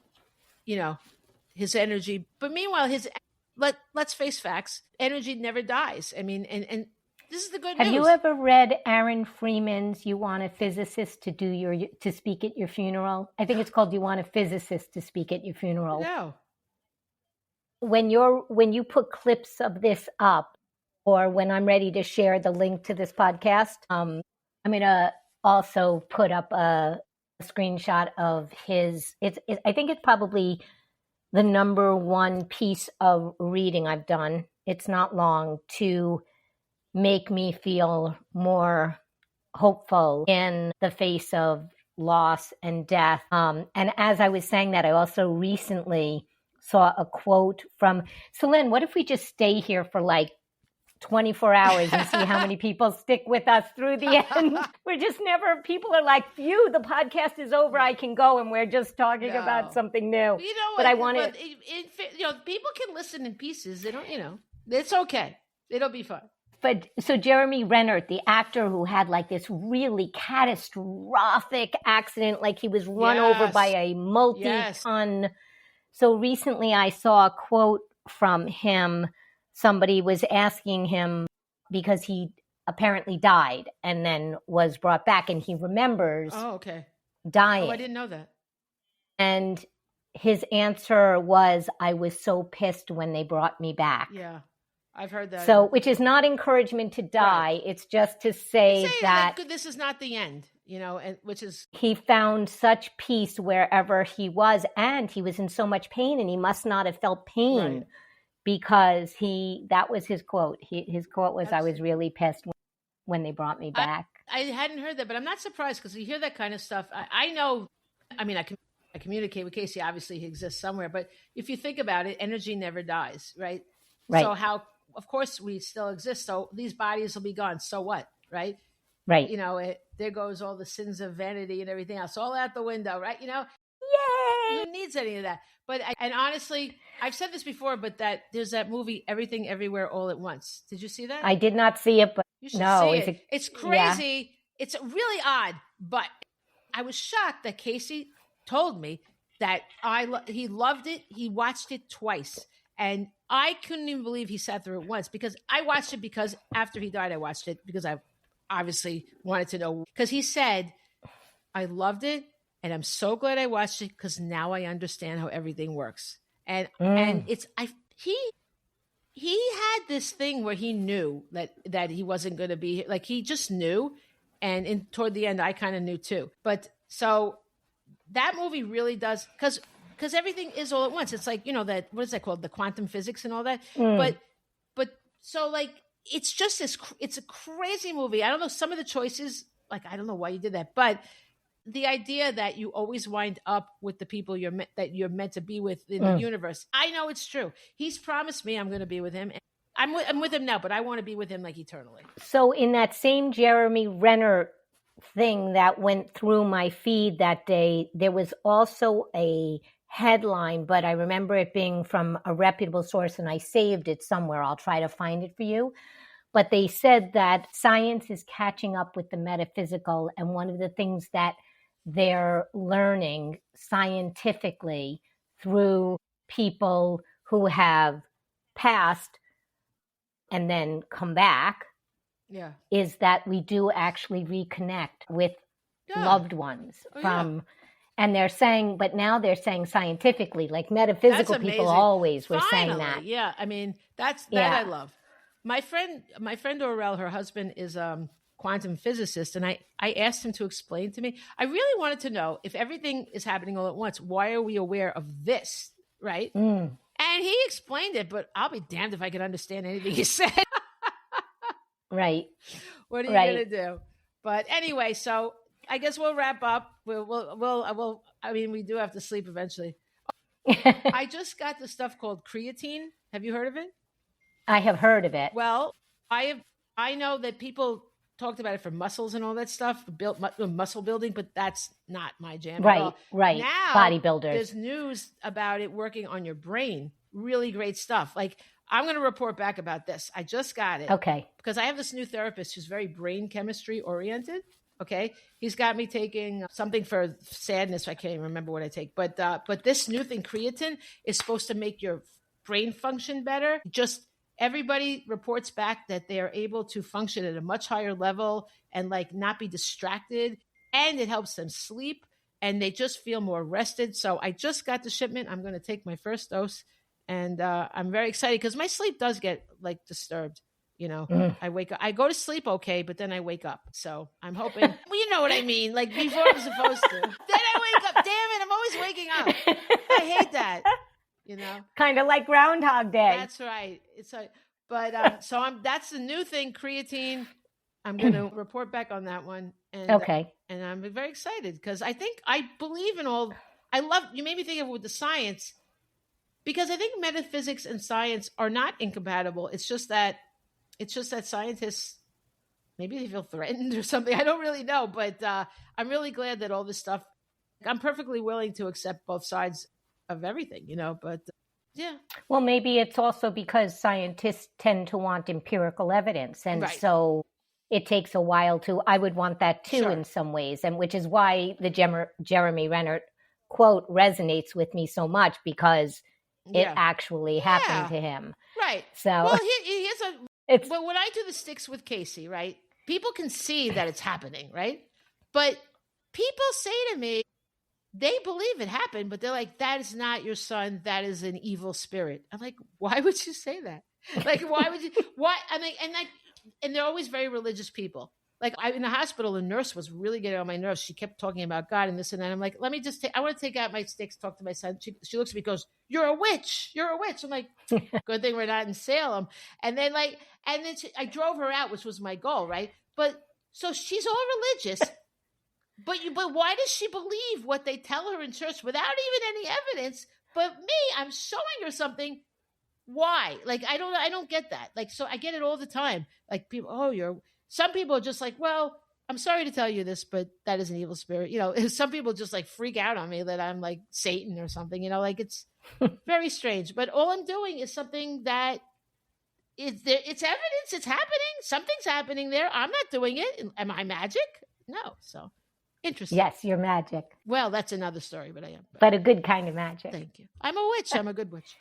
his energy, but meanwhile, let's face facts. Energy never dies. I mean, and this is the good news. Have you ever read Aaron Freeman's "You Want a Physicist to Speak at Your Funeral"? I think it's called "You Want a Physicist to Speak at Your Funeral." No. When you put clips of this up, or when I'm ready to share the link to this podcast, I'm gonna also put up a screenshot of his. I think it's probably the number one piece of reading I've done. it's not long, to make me feel more hopeful in the face of loss and death. And as I was saying that, I also recently saw a quote from Selene. What if we just stay here for like 24 hours and see how many people stick with us through the end? We're just never, people are like, phew, the podcast is over, I can go, and we're just talking about something new. You know, but I want to, people can listen in pieces. They don't, it's okay. It'll be fun. But so Jeremy Renner, the actor who had like this really catastrophic accident, like he was run over by a multi-ton. So recently I saw a quote from him. Somebody was asking him, because he apparently died and then was brought back, and he remembers dying. Oh, I didn't know that. And his answer was, I was so pissed when they brought me back. Yeah, I've heard that. So, which is not encouragement to die. Right. It's just to say that this is not the end, and which is. He found such peace wherever he was, and he was in so much pain, and he must not have felt pain. Right. Because that was his quote. His quote was, I was really pissed when they brought me back. I hadn't heard that, but I'm not surprised, because you hear that kind of stuff. I know, I communicate with Casey. Obviously, he exists somewhere. But if you think about it, energy never dies, right? Right. So of course, we still exist. So these bodies will be gone. So what, right? Right. There goes all the sins of vanity and everything else, all out the window, right? Yay! Who needs any of that? But and honestly, I've said this before, but that there's that movie, Everything Everywhere All at Once. Did you see that? I did not see it, but you should see it. It's crazy. Yeah. It's really odd, but I was shocked that Casey told me that he loved it. He watched it twice, and I couldn't even believe he sat through it once, because I watched it because after he died, I watched it because I obviously wanted to know, because he said, I loved it. And I'm so glad I watched it, because now I understand how everything works. And he had this thing where he knew that he wasn't going to be, like, he just knew. And toward the end, I kind of knew too. But so that movie really does, because everything is all at once. It's like, that, what is that called? The quantum physics and all that. But so like, it's just it's a crazy movie. I don't know, some of the choices, like, I don't know why you did that, but the idea that you always wind up with the people that you're meant to be with in the universe. I know it's true. He's promised me I'm going to be with him. I'm with him now, but I want to be with him like eternally. So in that same Jeremy Renner thing that went through my feed that day, there was also a headline, but I remember it being from a reputable source, and I saved it somewhere. I'll try to find it for you. But they said that science is catching up with the metaphysical, and one of the things that they're learning scientifically through people who have passed and then come back is that we do actually reconnect with loved ones and they're saying, but now they're saying scientifically, like metaphysical people always were saying that. Yeah. I mean, that I love. My friend Aurel, her husband, is quantum physicist, and I asked him to explain to me. I really wanted to know, if everything is happening all at once, why are we aware of this, right? And he explained it, but I'll be damned if I can understand anything he said. Right. What are you going to do? But anyway, so I guess we'll wrap up. We'll I mean, we do have to sleep eventually. I just got the stuff called creatine. Have you heard of it? I have heard of it. Well, I know that people talked about it for muscles and all that stuff, muscle building, but that's not my jam at all. Right. Now, bodybuilders. There's news about it working on your brain. Really great stuff. Like, I'm going to report back about this. I just got it. Okay. Because I have this new therapist who's very brain chemistry oriented. Okay. He's got me taking something for sadness. I can't even remember what I take. But this new thing, creatine, is supposed to make your brain function better. Everybody reports back that they are able to function at a much higher level and like not be distracted. And it helps them sleep, and they just feel more rested. So I just got the shipment. I'm going to take my first dose, and I'm very excited because my sleep does get like disturbed. I wake up, I go to sleep okay, but then I wake up. So I'm hoping, well, you know what I mean? Like before I'm supposed to. Then I wake up. Damn it, I'm always waking up. I hate that. Kind of like Groundhog Day. That's right. It's like, But so that's the new thing, creatine. I'm going to report back on that one. And, Okay. And I'm very excited because I believe in all. You made me think of it with the science, because I think metaphysics and science are not incompatible. It's just that scientists, maybe they feel threatened or something. I don't really know, but I'm really glad that all this stuff, I'm perfectly willing to accept both sides of everything, but yeah. Well, maybe it's also because scientists tend to want empirical evidence. And Right. so it takes a while I would want that too, Sure. in some ways. And which is why the Jeremy Renner quote resonates with me so much, because it actually happened to him. Right. So, well, but when I do the sticks with Casey, right, people can see that it's happening, right? But people say to me, they believe it happened, but they're like, that is not your son. That is an evil spirit. I'm like, why would you say that? Like, why would you? Why? I mean, and they're always very religious people. Like, in the hospital, the nurse was really getting on my nerves. She kept talking about God and this and that. I'm like, let me just I want to take out my sticks, talk to my son. She looks at me and goes, you're a witch. You're a witch. I'm like, good thing we're not in Salem. And then I drove her out, which was my goal, right? But so she's all religious. But why does she believe what they tell her in church without even any evidence? But me, I'm showing her something. Why? Like, I don't get that. Like, so I get it all the time. Like, people, some people are just like, well, I'm sorry to tell you this, but that is an evil spirit. Some people just like freak out on me that I'm like Satan or something, like it's very strange. But all I'm doing is something that it's evidence. It's happening. Something's happening there. I'm not doing it. Am I magic? No. So. Interesting. Yes, you're magic. Well, that's another story, but I am. But a good kind of magic. Thank you. I'm a witch. I'm a good witch.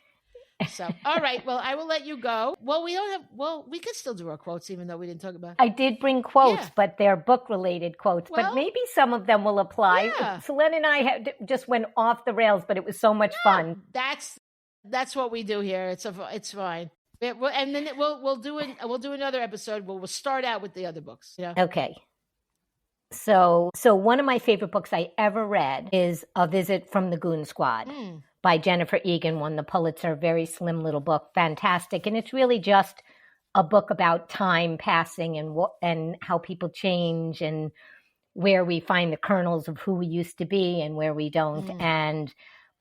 So, all right. Well, I will let you go. Well, we could still do our quotes, even though we didn't talk about it. I did bring quotes, but they're book-related quotes. Well, but maybe some of them will apply. Yeah. Selene and I just went off the rails, but it was so much fun. That's what we do here. It's fine. And then we'll do another episode where we'll start out with the other books. Okay. So one of my favorite books I ever read is A Visit from the Goon Squad by Jennifer Egan, won the Pulitzer. Very slim little book, fantastic. And it's really just a book about time passing and how people change and where we find the kernels of who we used to be and where we don't.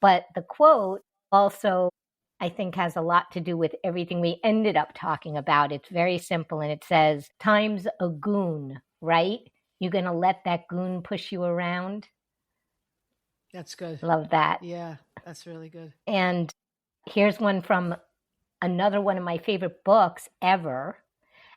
But the quote also, I think, has a lot to do with everything we ended up talking about. It's very simple, and it says, time's a goon, right? You're going to let that goon push you around? That's good. Love that. Yeah, that's really good. And here's one from another one of my favorite books ever,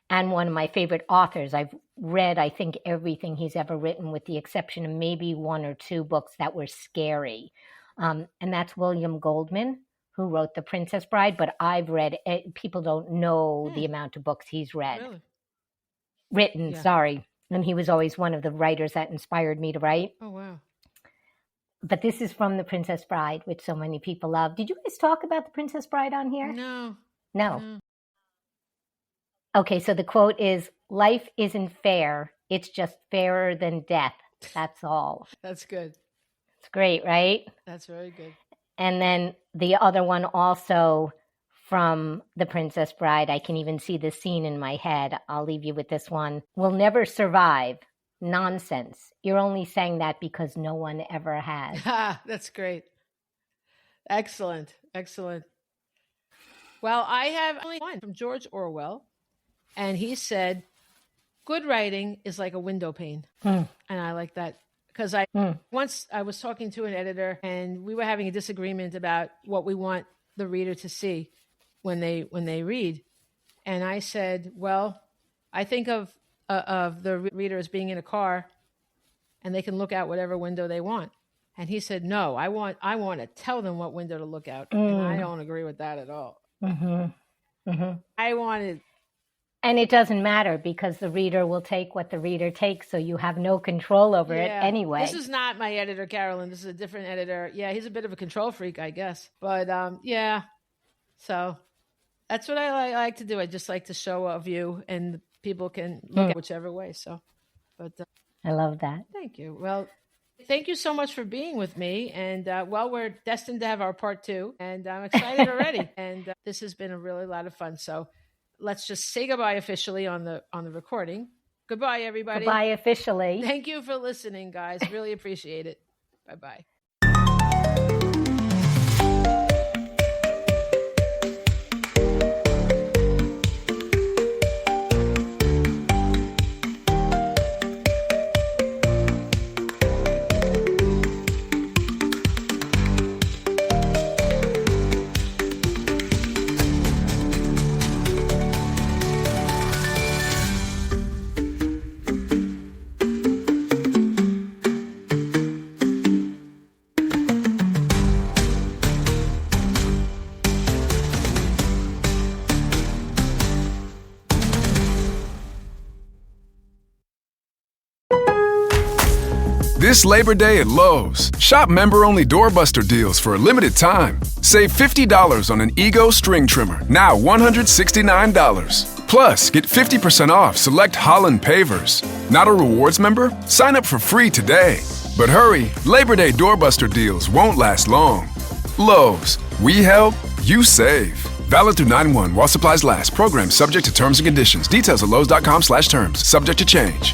and one of my favorite authors. I've read, I think, everything he's ever written, with the exception of maybe one or two books that were scary. And that's William Goldman, who wrote The Princess Bride. But I've read, people don't know the amount of books he's read. Really? Written, sorry. And he was always one of the writers that inspired me to write. Oh, wow. But this is from The Princess Bride, which so many people love. Did you guys talk about The Princess Bride on here? No. Okay, so the quote is, life isn't fair. It's just fairer than death. That's all. That's good. It's great, right? That's very good. And then the other one also from The Princess Bride, I can even see the scene in my head. I'll leave you with this one. We'll never survive. Nonsense. You're only saying that because no one ever has. That's great. Excellent. Excellent. Well, I have only one from George Orwell, and he said, good writing is like a window pane. And I like that because once I was talking to an editor, and we were having a disagreement about what we want the reader to see when they read. And I said, well, I think of the reader as being in a car and they can look out whatever window they want. And he said, no, I want to tell them what window to look out. And I don't agree with that at all. I wanted. And it doesn't matter because the reader will take what the reader takes. So you have no control over it anyway. This is not my editor, Carolyn. This is a different editor. Yeah, he's a bit of a control freak, I guess. But yeah, so that's what I like to do. I just like to show a view, and people can look at whichever way. So, but I love that. Thank you. Well, thank you so much for being with me. And we're destined to have our part 2, and I'm excited already. And this has been a really lot of fun. So let's just say goodbye officially on the recording. Goodbye, everybody. Goodbye officially. Thank you for listening, guys. Really appreciate it. Bye-bye. This Labor Day at Lowe's, shop member-only doorbuster deals for a limited time. Save $50 on an Ego string trimmer, now $169. Plus, get 50% off select Holland pavers. Not a rewards member? Sign up for free today. But hurry, Labor Day doorbuster deals won't last long. Lowe's, we help, you save. Valid through 9/1 while supplies last. Program subject to terms and conditions. Details at lowes.com/terms. Subject to change.